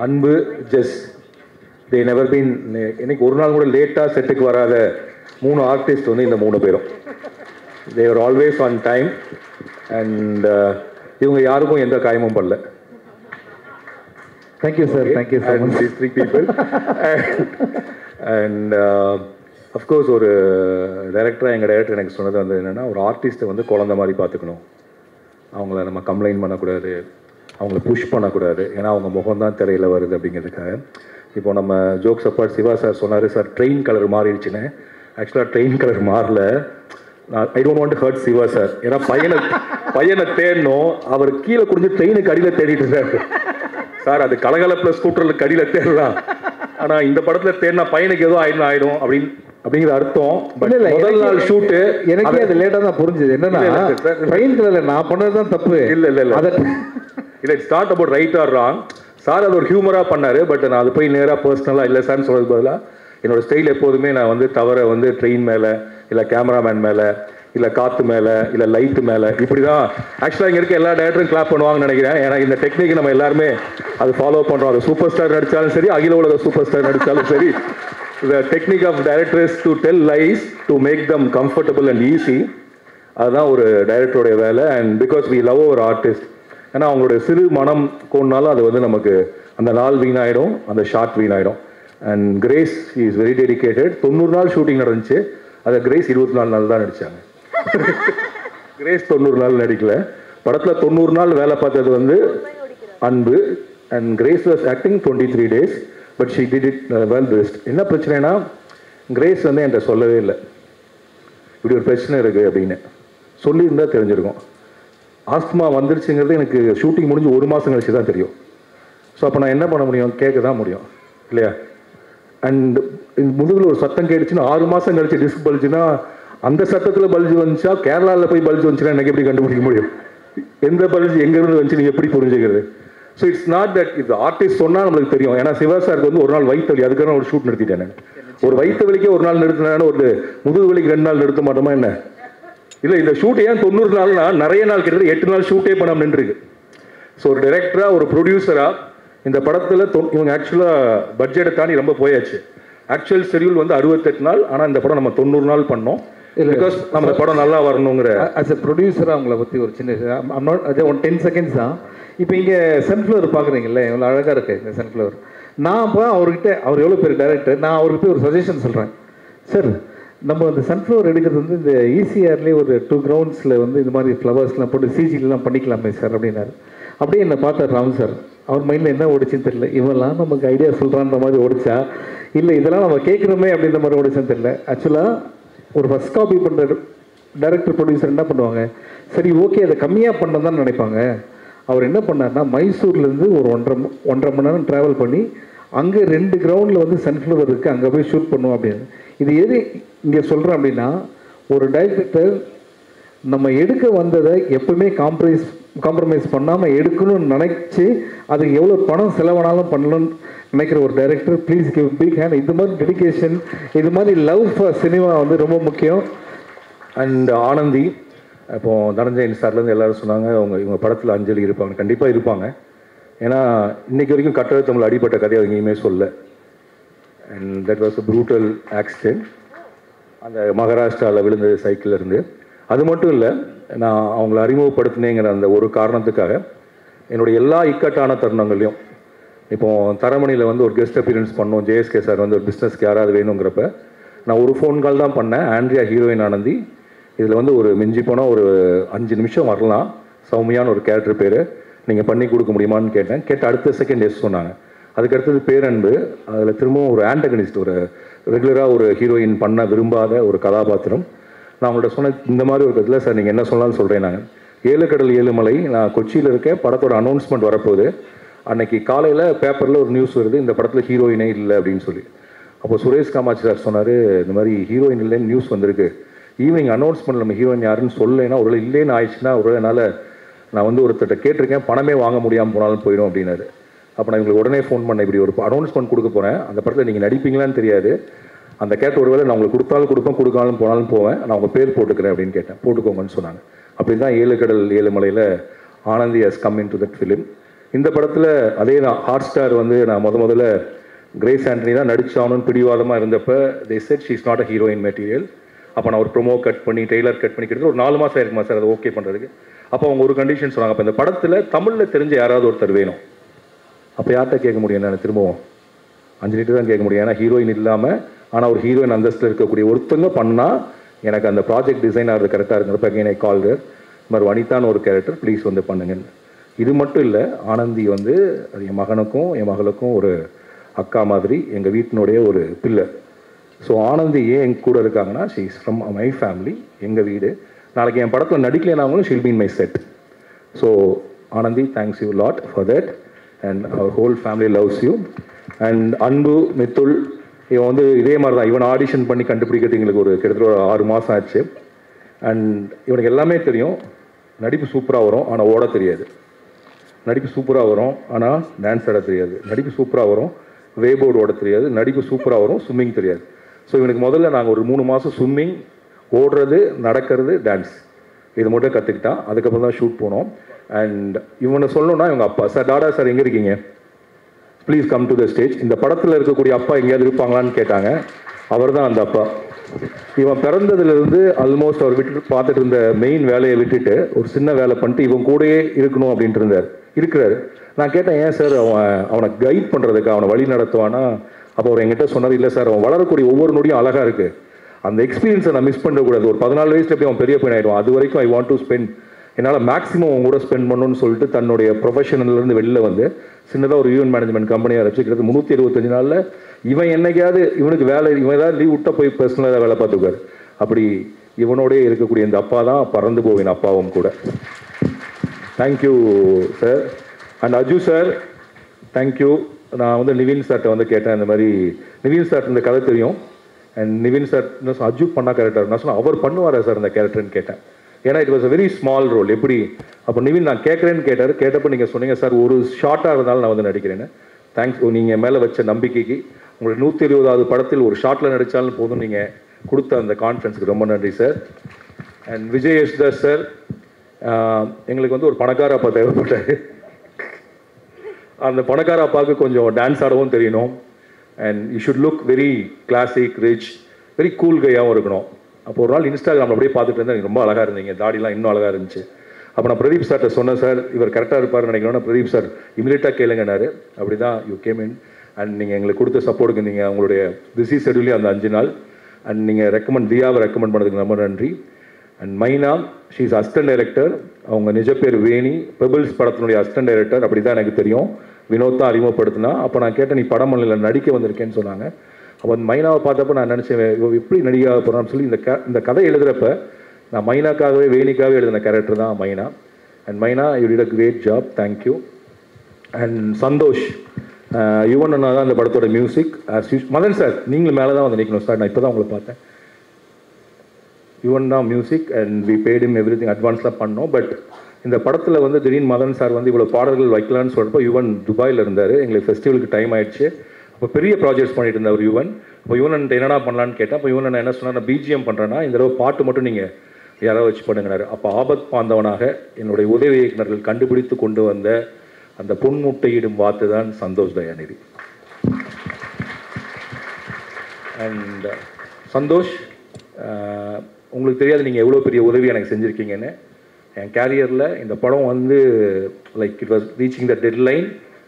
அன்பு, ஜெஸ். தே நெவர் பீன், எனக்கு ஒரு நாள் கூட லேட்டாக செட்டுக்கு வராத 3 ஆர்டிஸ்ட் வந்து இந்த 3 பேரும். They are always on time. And இவங்க யாருக்கும் எந்த காயமும் பண்ணல. Thank you sir. Thank you sir. these 3 people. And of course ஒரு டைரக்டராக எங்கள் டைரக்டர் எனக்கு சொன்னது வந்து என்னென்னா, ஒரு ஆர்டிஸ்ட்டை வந்து குழந்த மாதிரி பார்த்துக்கணும். அவங்கள நம்ம கம்ப்ளைண்ட் பண்ணக்கூடாது, அவங்கள புஷ் பண்ணக்கூடாது. ஏன்னா அவங்க முகம் தான் திரையில் வருது அப்படிங்கிறதுக்காக. இப்போ நம்ம ஜோக்ஸ் அப்பார்ட் சிவா சார் சொன்னார், சார் ட்ரெயின் கலர் மாறிடுச்சுன்னு. ஆக்சுவலாக ட்ரெயின் கலர் மாறல. நான் I don't want to hurt Siva sir. ஏன்னா பையனை தேடணும். அவர் கீழே குடிஞ்சு ட்ரெயினுக்கு அடியில் தேடிட்டு இருக்காரு. சார் அது கலகலப்பில் ஸ்கூட்டருக்கு அடியில் தேடலாம். ஆனால் இந்த படத்தில் தேடினா பையனுக்கு ஏதோ ஆயிடும் அப்படிங்கிற அர்த்தம். முதல் நாள் ஷூட்டு எனக்கு அது லேட்டாக தான் புரிஞ்சுது. என்னன்னா ட்ரெயின் கலரில் நான் பண்ணது தான் தப்பு. இல்லை it's not about right or wrong. Sir அது ஒரு ஹியூமராக பண்ணார். பட் நான் அது போய் நேராக பர்சனலாக இல்லை சார்னு சொல்கிறது பதிலாக, என்னோடய ஸ்டைல் எப்போதுமே நான் வந்து தவற வந்து ட்ரெயின் மேலே, இல்லை கேமராமேன் மேலே, இல்லை காற்று மேலே, இல்லை லைட்டு மேலே, இப்படி தான் ஆக்சுவலாக இங்கே இருக்க எல்லா டேரக்டரும் கிளாப் பண்ணுவாங்கன்னு நினைக்கிறேன். ஏன்னா இந்த டெக்னிக் நம்ம எல்லாருமே அது ஃபாலோ பண்ணுறோம். அது சூப்பர் ஸ்டார் நடித்தாலும் சரி, அகில உலக சூப்பர் ஸ்டார் நடித்தாலும் சரி, the technique of directors to tell lies to make them comfortable and easy, அதுதான் ஒரு டைரக்டருடைய வேலை. And because we love our artist, ஏன்னா அவங்களுடைய சிறு மனம் கோணாலும் அது வந்து நமக்கு அந்த நாள் வீணாயிடும், அந்த ஷார்ட் வீணாயிடும். And Grace is very dedicated. 90 நாள் ஷூட்டிங் நடந்துச்சு. அதை கிரேஸ் 24 நாள் தான் நடித்தாங்க. கிரேஸ் 90 நாள் நடிக்கல. படத்தில் 90 நாள் வேலை பார்த்தது வந்து அன்பு. And grace was acting 23 days. But she did it well best. என்ன பிரச்சனைனா, கிரேஸ் வந்து என்கிட்ட சொல்லவே இல்லை இப்படி ஒரு பிரச்சனை இருக்குது அப்படின்னு. சொல்லியிருந்தா தெரிஞ்சிருக்கும். ஆஸ்துமா வந்துருச்சுங்கிறது எனக்கு ஷூட்டிங் முடிஞ்சு 1 மாதம் கழிச்சு தான் தெரியும். ஸோ அப்போ நான் என்ன பண்ண முடியும்? கேட்க தான் முடியும் இல்லையா? அண்ட் முதுகில் ஒரு சத்தம் கேட்டுச்சுன்னா 6 மாதம் கழிச்சு டிஸ்க் பல்ஜுன்னா, அந்த சத்தத்தில் பல்ஜு வந்துச்சா கேரளாவில் போய் பல்ஜு வந்துச்சுன்னா எனக்கு எப்படி கண்டுபிடிக்க முடியும்? எந்த பல்ஜு எங்கேருந்து வந்துச்சு நீங்கள் எப்படி புரிஞ்சுக்கிறது? ஸோ இட்ஸ் நாட் தட் இது ஆர்டிஸ்ட் சொன்னால் நம்மளுக்கு தெரியும். ஏன்னா சிவா சாருக்கு வந்து ஒரு நாள் வயிற்று வலி, அதுக்கான ஒரு ஷூட் நிறுத்திட்டேன். ஒரு வயிற்று வலிக்கே ஒரு நாள் நிறுத்தினேன், ஒரு முதுகு வலிக்கு 2 நாள் நிறுத்த மாட்டோமா என்ன? இல்லை, இந்த ஷூட் ஏன் 90 நாள்னா நிறைய நாள் கிட்டத்தட்ட 8 நாள் ஷூட்டே பண்ணாமல் நின்றுருக்கு. ஸோ ஒரு டைரக்டராக, ஒரு ப்ரொடியூசராக இந்த படத்தில் இவங்க ஆக்சுவலாக பட்ஜெட்டை தாண்டி ரொம்ப போயாச்சு. ஆக்சுவல் ஷெடியூல் வந்து 68 நாள். ஆனால் இந்த படம் நம்ம 90 நாள் பண்ணோம். பிகாஸ் நம்ம படம் நல்லா வரணுங்கிற ஆஸ் எ ப்ரொடியூசராக அவங்கள பற்றி ஒரு சின்ன அது 10 செகண்ட்ஸ் தான். இப்போ இங்கே சன்ஃப்ளவர் பார்க்குறீங்கல்ல, எவ்வளோ அழகாக இருக்குது இந்த சன்ஃப்ளவர். நான் இப்போ அவர்கிட்ட, அவர் எவ்வளோ பெரிய டைரக்டர், நான் அவர்கிட்ட ஒரு சஜஷன் சொல்கிறேன். சார், நம்ம அந்த சன்ஃப்ளவர் எடுக்கிறது வந்து இந்த ஈசிஆர்லேயே ஒரு 2 கிரவுண்ட்ஸில் வந்து இது மாதிரி ஃப்ளவர்ஸ்லாம் போட்டு சிஜிலாம் பண்ணிக்கலாமே சார் அப்படின்னாரு. அப்படியே என்னை பார்த்தார் ராம் சார். அவர் மைண்டில் என்ன ஓடிச்சுன்னு தெரியல. இவெல்லாம் நமக்கு ஐடியா சொல்கிறான்ற மாதிரி ஓடிச்சா, இல்லை இதெல்லாம் நம்ம கேட்குறோமே அப்படின்ற மாதிரி ஓடிச்சான்னு தெரியல. ஆக்சுவலாக ஒரு ஃபஸ்ட் காப்பி பண்ணுற டைரக்டர் ப்ரொடியூசர் என்ன பண்ணுவாங்க, சரி ஓகே அதை கம்மியாக பண்ண தான் நினைப்பாங்க. அவர் என்ன பண்ணார்னா, மைசூர்லேருந்து ஒரு 1.5 மணி நேரம் ட்ராவல் பண்ணி அங்கே 2 கிரவுண்டில் வந்து சன்ஃப்ளவர் இருக்குது, அங்கே போய் ஷூட் பண்ணுவோம் அப்படின்னு. இது எது இங்கே சொல்கிறேன் அப்படின்னா, ஒரு டைரக்டர் நம்ம எடுக்க வந்ததை எப்பவுமே காம்ப்ரமைஸ் பண்ணாமல் எடுக்கணும்னு நினச்சி அதுக்கு எவ்வளோ பணம் செலவானாலும் பண்ணணும்னு நினைக்கிற ஒரு director, please give big hand. இது மாதிரி டெடிகேஷன், இது மாதிரி லவ் ஃபார் சினிமா வந்து ரொம்ப முக்கியம். அண்ட் ஆனந்தி, இப்போது தனஞ்சயன் சார்லேருந்து எல்லோரும் சொன்னாங்க இவங்க படத்தில் அஞ்சலி இருப்பாங்க. கண்டிப்பாக இருப்பாங்க. ஏன்னா இன்றைக்கி வரைக்கும் கட்டடத்தமிழ் அடிப்பட்ட கதையை எங்கேயுமே சொல்ல. And that was a brutal accident. அந்த மகாராஷ்டிராவில் விழுந்தது சைக்கிளில் இருந்து. அது மட்டும் இல்லை, நான் அவங்கள அறிமுகப்படுத்தினேங்கிற அந்த ஒரு காரணத்துக்காக என்னுடைய எல்லா இக்கட்டான தருணங்கள்லையும், இப்போது தரமணியில் வந்து ஒரு கெஸ்ட் அப்பியரன்ஸ் பண்ணோம், ஜேஎஸ்கே சார் வந்து ஒரு பிஸ்னஸ்க்கு யாராவது வேணுங்கிறப்ப நான் ஒரு ஃபோன் கால் தான் பண்ணேன். ஆண்ட்ரியா ஹீரோயின் ஆனந்தி, இதில் வந்து ஒரு மிஞ்சி போனால் ஒரு 5 நிமிஷம் வரலாம், சௌமியான ஒரு கேரக்டர் பேர், நீங்கள் பண்ணி கொடுக்க முடியுமான்னு கேட்டேன். அடுத்த செகண்ட் எஸ் சொன்னாங்க. அதுக்கடுத்தது பேரன்பு, அதில் திரும்பவும் ஒரு ஆண்டகனிஸ்ட், ஒரு ரெகுலராக ஒரு ஹீரோயின் பண்ண விரும்பாத ஒரு கதாபாத்திரம். நான் அவங்கள்ட்ட சொன்னேன், இந்த மாதிரி ஒரு கதில் சார் நீங்கள் என்ன சொல்லலாம்னு சொல்கிறேன். நாங்கள் 7 கடல் 7 மலை, நான் கொச்சியில் இருக்கேன், படத்தோட அனௌன்ஸ்மெண்ட் வரப்போகுது. அன்னைக்கு காலையில் பேப்பரில் ஒரு நியூஸ் வருது, இந்த படத்தில் ஹீரோயினே இல்லை அப்படின்னு சொல்லி. அப்போ சுரேஷ் காமாட்சி சார் சொன்னார், இந்த மாதிரி ஹீரோயின் இல்லைன்னு நியூஸ் வந்திருக்கு, ஈவினிங் அனௌன்ஸ்மெண்ட் நம்ம ஹீரோயின் யாருன்னு சொல்லலைன்னா ஒரு இல்லைன்னு ஆயிடுச்சுன்னா ஒரு என்னால் நான் வந்து ஒருத்தர்கிட்ட கேட்டிருக்கேன், பணமே வாங்க முடியாமல் போனாலும் போயிடும் அப்படின்னாரு. அப்போ நான் இவங்களுக்கு உடனே ஃபோன் பண்ணேன், இப்படி ஒரு அனௌன்ஸ்மெண்ட் கொடுக்க போகிறேன், அந்த படத்தில் நீங்கள் நடிப்பீங்களான்னு தெரியாது, அந்த கேட்ட ஒரு வேளை நான் உங்களுக்கு கொடுத்தாலும் கொடுப்பேன், கொடுக்காலும் போனாலும் போவேன், நான் உங்கள் பேர் போட்டுக்கிறேன் அப்படின்னு கேட்டேன். போட்டுக்கோங்கன்னு சொன்னாங்க. அப்படி தான் 7 கடல் 7 மலையில் Anandhi has come in to that film. இந்த படத்தில் அதே நான் ஹாட் ஸ்டார் வந்து நான் முதல்ல கிரேஸ் ஆண்டனி தான் நடிச்சாகணும்னு பிடிவாதமாக இருந்தப்போ they said she is not a heroine material. அப்போ நான் ஒரு ப்ரொமோ கட் பண்ணி ட்ரெய்லர் கட் பண்ணி கிட்டத்தட்ட ஒரு 4 மாதம் இருக்குமா சார் அதை ஓகே பண்ணுறதுக்கு. அப்போ அவங்க ஒரு கண்டிஷன் சொன்னாங்க, அப்போ இந்த படத்தில் தமிழில் தெரிஞ்ச யாராவது ஒருத்தர் வேணும். அப்போ யார்கிட்ட கேட்க முடியும், நான் திரும்பவும் 5 லிட்டர் தான் கேட்க முடியும், ஏன்னா ஹீரோயின் இல்லாமல் ஆனால் ஒரு ஹீரோயின் அந்தஸ்தில் இருக்கக்கூடிய ஒருத்தங்க பண்ணால் எனக்கு அந்த ப்ராஜெக்ட் டிசைன் ஆகிறது கரெக்டாக இருக்கிறப்ப அகைன் ஐ கால் தேர், இந்த மாதிரி வனிதான்னு ஒரு கேரக்டர் ப்ளீஸ் வந்து பண்ணுங்கன்னு. இது மட்டும் இல்லை, ஆனந்தி வந்து என் மகனுக்கும் என் மகளுக்கும் ஒரு அக்கா மாதிரி, எங்கள் வீட்டினுடைய ஒரு பிள்ளை. ஸோ ஆனந்தி ஏன் எங்க கூட இருக்காங்கன்னா, she is from my family, எங்கள் வீடு. நாளைக்கு என் படத்தில் நடிக்கலைனாங்களும் she'll be in my set. So Anandhi, thanks you lot for that and our whole family loves you. And Anbu, Mithul, இவன் வந்து இதே மாதிரி தான், இவன் ஆடிஷன் பண்ணி கண்டுபிடிக்கிறது எங்களுக்கு ஒரு கிட்டத்தட்ட ஒரு 6 மாதம் ஆச்சு. அண்ட் இவனுக்கு எல்லாமே தெரியும், நடிப்பு சூப்பராக வரும் ஆனால் ஓட தெரியாது, நடிப்பு சூப்பராக வரும் ஆனால் டான்ஸ் ஆட தெரியாது, நடிப்பு சூப்பராக வரும் வேபோர்டு ஓட தெரியாது, நடிப்பு சூப்பராக வரும் ஸ்விம்மிங் தெரியாது. ஸோ இவனுக்கு முதல்ல நாங்கள் ஒரு 3 மாதம் ஸ்விம்மிங், ஓடுறது, நடக்கிறது, டான்ஸ் இது மட்டும் கற்றுக்கிட்டான். அதுக்கப்புறம் தான் ஷூட் போனோம். அண்ட் இவனை சொல்லணும்னா இவங்க அப்பா சார், டாடா சார் எங்கே இருக்கீங்க, please come to the stage. இந்த படத்தில் இருக்கக்கூடிய அப்பா எங்கேயாவது இருப்பாங்களான்னு கேட்டாங்க. அவர் தான் அந்த அப்பா. இவன் பிறந்ததுலேருந்து ஆல்மோஸ்ட் அவர் பார்த்துட்டு இருந்த மெயின் வேலையை விட்டுட்டு ஒரு சின்ன வேலை பண்ணிட்டு இவன் கூடயே இருக்கணும் அப்படின்ட்டு இருக்கிறாரு. நான் கேட்டேன், ஏன் சார் அவனை கைட் பண்ணுறதுக்கு, அவனை வழி நடத்துவானா? அப்போ அவர் என்கிட்ட சொன்னது, இல்லை சார், அவன் வளரக்கூடிய ஒவ்வொரு நொடியும் அழகாக இருக்குது, அந்த எக்ஸ்பீரியன்ஸை நான் மிஸ் பண்ணக்கூடாது. ஒரு 14 வயசுல எப்படி அவன் பெரிய பையன் ஆகிடுவான், அது வரைக்கும் ஐ வாண்ட் டு ஸ்பெண்ட், என்னால் மேக்ஸிமம் அவங்க கூட ஸ்பெண்ட் பண்ணணும்னு சொல்லிட்டு தன்னுடைய ப்ரொஃபஷனல்லேருந்து வெளில வந்து சின்னதாக ஒரு ஈவென்ட் மேனேஜ்மெண்ட் கம்பெனியாக வச்சு கிட்டத்தட்ட 325 நாளில் இவன் என்னைக்காவது இவனுக்கு வேலை, இவன் ஏதாவது லீவ் விட்ட போய் பர்சனலாக வேலை பார்த்துக்குவார். அப்படி இவனோடய இருக்கக்கூடிய இந்த அப்பா தான் பறந்து போவின் அப்பாவும் கூட. Thank you sir. And Aju sir, thank you. நான் வந்து நிவின் சார்கிட்ட வந்து கேட்டேன், இந்த மாதிரி நிவின் சார் இந்த கதை தெரியும், அண்ட் நிவின் சார் அஜு பண்ணா கேரக்டர், நான் சொன்னேன் அவர் பண்ணுவாரா சார் இந்த கேரக்டர்னு கேட்டேன். ஏன்னா it was a very small role. எப்படி அப்போ நிவின் நான் கேட்குறேன்னு கேட்டார். கேட்டப்போ நீங்கள் சொன்னீங்க சார் ஒரு ஷார்ட்டாக இருந்தாலும் நான் வந்து நடிக்கிறேன்னு. தேங்க்ஸ், நீங்கள் மேலே வச்ச நம்பிக்கைக்கு, உங்களுடைய 120வது படத்தில் ஒரு ஷார்ட்டில் நடித்தாலும் போதும் நீங்கள் கொடுத்த அந்த கான்ஃபிடன்ஸுக்கு ரொம்ப நன்றி sir. And Vijay Yesudas sir, எங்களுக்கு வந்து ஒரு பணக்கார அப்பா தேவைப்பட்டார். அந்த பணக்கார அப்பாவுக்கு கொஞ்சம் டான்ஸ் ஆடவும் தெரியணும், and you should look very classic, rich, very cool கையாகவும் இருக்கணும். அப்போ ஒரு நாள் இன்ஸ்டாகிராமில் அப்படியே பார்த்துட்டு இருந்தேன், நீங்கள் ரொம்ப அழகாக இருந்தீங்க, தாடிலாம் இன்னும் அழகாக இருந்துச்சு. அப்போ நான் பிரதீப் சார்கிட்ட சொன்னேன், சார் இவர் கரெக்டாக இருப்பார்னு நினைக்கிறோன்னா, பிரதீப் சார் இமீடியட்டாக கேளுங்கன்னாரு. அப்படி தான் யூ கேம் இன் அண்ட் நீங்கள் எங்களுக்கு கொடுத்த சப்போர்ட்டுக்கு நீங்கள் உங்களுடைய பிஸி ஷெடியூலே அந்த 5 நாள் அண்ட் நீங்கள் தியாவை ரெக்கமெண்ட் பண்ணதுக்கு ரொம்ப நன்றி. அண்ட் மைனா, ஷீ இஸ் அசிஸ்டன்ட் டைரக்டர், அவங்க நிஜ பேர் வேணி, பெபிள்ஸ் படத்தினுடைய அசிஸ்டன்ட் டைரக்டர், அப்படி தான் எனக்கு தெரியும். வினோத் தான் அறிமுகப்படுத்தினா. அப்போ நான் கேட்டேன், நீ படம் பண்ணல நடிக்க வந்திருக்கேன்னு சொன்னாங்க. அப்போ அந்த மைனாவை பார்த்தப்போ நான் நினச்சேன், எப்படி நடிக்க போகிறான்னு சொல்லி இந்த கதை எழுதுகிறப்ப நான் மைனாக்காகவே வேணிக்காகவே எழுதின கேரக்டர் தான் Maina. And Maina, you did a great job, thank you. And Santhosh, Yuvan அண்ணா தான் இந்த படத்தோட மியூசிக். மதன் சார் நீங்களும் மேலே தான் வந்து நிற்கணும் சார், நான் இப்போ தான் உங்களை பார்த்தேன். யுவன் தான் music and we bad him everything, அட்வான்ஸ்லாம் பண்ணோம். பட் இந்த படத்தில் வந்து திடீர்னு மதன் சார் வந்து இவ்வளோ பாடல்கள் வைக்கலான்னு சொல்கிறப்போ யுவன் துபாயில் இருந்தார். எங்களுக்கு ஃபெஸ்டிவலுக்கு டைம் ஆயிடுச்சு. அப்போ பெரிய ப்ராஜெக்ட்ஸ் பண்ணிட்டு இருந்தார் யுவன். இப்போ யுவன் என்னடா பண்ணலான்னு கேட்டேன். அப்போ யுவன் என்ன சொன்னால், நான் பிஜிஎம் பண்ணுறேன்னா இந்த தடவை பாட்டு மட்டும் நீங்கள் யாராவது வச்சு பண்ணுங்கனாரு. அப்போ ஆபத் பாந்தவனாக என்னுடைய உதவி இயக்குநர்கள் கண்டுபிடித்து கொண்டு வந்த அந்த பொன்முட்டையிடும் வாத்து தான் சந்தோஷ் தயாநிதி. அண்ட் சந்தோஷ், உங்களுக்கு தெரியாது நீங்கள் எவ்வளோ பெரிய உதவி எனக்கு செஞ்சுருக்கீங்கன்னு. என் கேரியரில் இந்த படம் வந்து like it was reaching the deadline.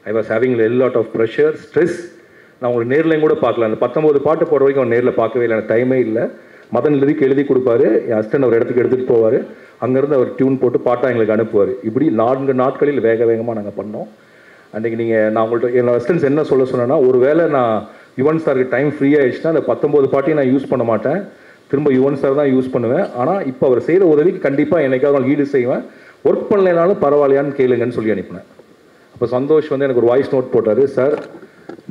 I was having a lot of pressure, stress. நான் உங்களுக்கு நேர்லையும் கூட பார்க்கல. அந்த 19 பாட்டு போடுற வரைக்கும் அவன் நேரில் பார்க்கவே இல்லை, எனக்கு டைமே இல்லை. மதன் லிரிக் எழுதி கொடுப்பாரு, என் ஹஸ்பண்ட் அவர் இடத்துக்கு எடுத்துகிட்டு போவார், அங்கேருந்து அவர் டியூன் போட்டு பாட்டாக எங்களுக்கு அனுப்புவார். இப்படி 4 நாட்களில் வேகமாக நாங்கள் பண்ணோம். அன்றைக்கி நான் உங்கள்கிட்ட என்னோட ஹஸ்பண்ட்ஸ் என்ன சொல்ல சொன்னேன்னா, ஒரு வேளை நான் யுவன் சாருக்கு டைம் ஃப்ரீ ஆகிடுச்சுன்னா அந்த 19 பாட்டையும் நான் யூஸ் பண்ண மாட்டேன், திரும்ப யுவன் சார் தான் யூஸ் பண்ணுவேன். ஆனால் இப்போ அவர் செய்கிற உதவிக்கு கண்டிப்பாக என்னைக்காவது நான் ஈடு செய்வேன், ஒர்க் பண்ணலைனாலும் பரவாயில்லையான்னு கேளுங்கன்னு சொல்லி அனுப்பினேன். அப்போ சந்தோஷ் வந்து எனக்கு ஒரு வாய்ஸ் நோட் போட்டார். சார்,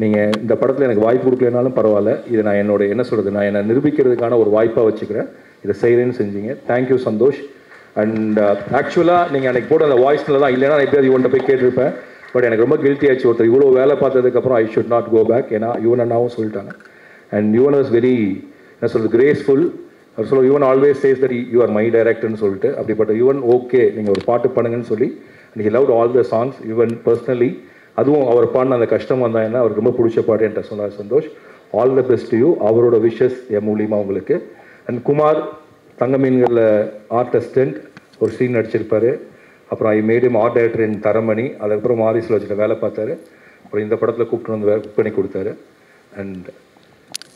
நீங்கள் இந்த படத்தில் எனக்கு வாய்ப்பு கொடுக்கலனாலும் பரவாயில்ல, இதை நான் என்னோட என்ன சொல்கிறது, நான் என்னை நிரூபிக்கிறதுக்கான ஒரு வாய்ப்பாக வச்சுக்கிறேன், இதை செய்கிறேன்னு செஞ்சீங்க. தேங்க்யூ சந்தோஷ். அண்ட் ஆக்சுவலாக நீங்கள் அன்றைக்கி போட அந்த வாய்ஸில் தான் இல்லைன்னா நான் எப்படியாவது யுவன்கிட்ட போய் கேட்டிருப்பேன். பட் எனக்கு ரொம்ப கில்ட்டி ஆச்சு. ஒருத்தர் இவ்வளோ வேலை பார்த்ததுக்கப்புறம் I should not go back, ஏன்னா யுவன் அண்ணாவும் சொல்லிட்டாங்க. அண்ட் யுவன் வாஸ் வெரி என்ன சொல்கிறது கிரேஸ்ஃபுல். அவர் சொல்ல Yuvan always says that you are my டைரக்டர்னு சொல்லிட்டு, அப்படிப்பட்ட யுவன் ஓகே நீங்கள் ஒரு பாட்டு பண்ணுங்கன்னு சொல்லி and he loved all the songs. Yuvan personally, அதுவும் அவர் பாடின அந்த கஷ்டம் வந்தாங்கன்னா அவருக்கு ரொம்ப பிடிச்ச பாட்டு என்கிட்ட சொன்னார் Santhosh. All the best you. அவரோட விஷஸ் என் மூலியமாக உங்களுக்கு. அண்ட் குமார் தங்க மீன்களில் ஆர்ட் அசிஸ்டன்ட் ஒரு சீன் நடிச்சிருப்பார். அப்புறம் I made him art director in Taramani. அதுக்கப்புறம் மாரிஸில் வச்சுட்டு வேலை பார்த்தாரு. அப்புறம் இந்த படத்தில் கூப்பிட்டு வந்து புக் பண்ணி கொடுத்தாரு. அண்ட்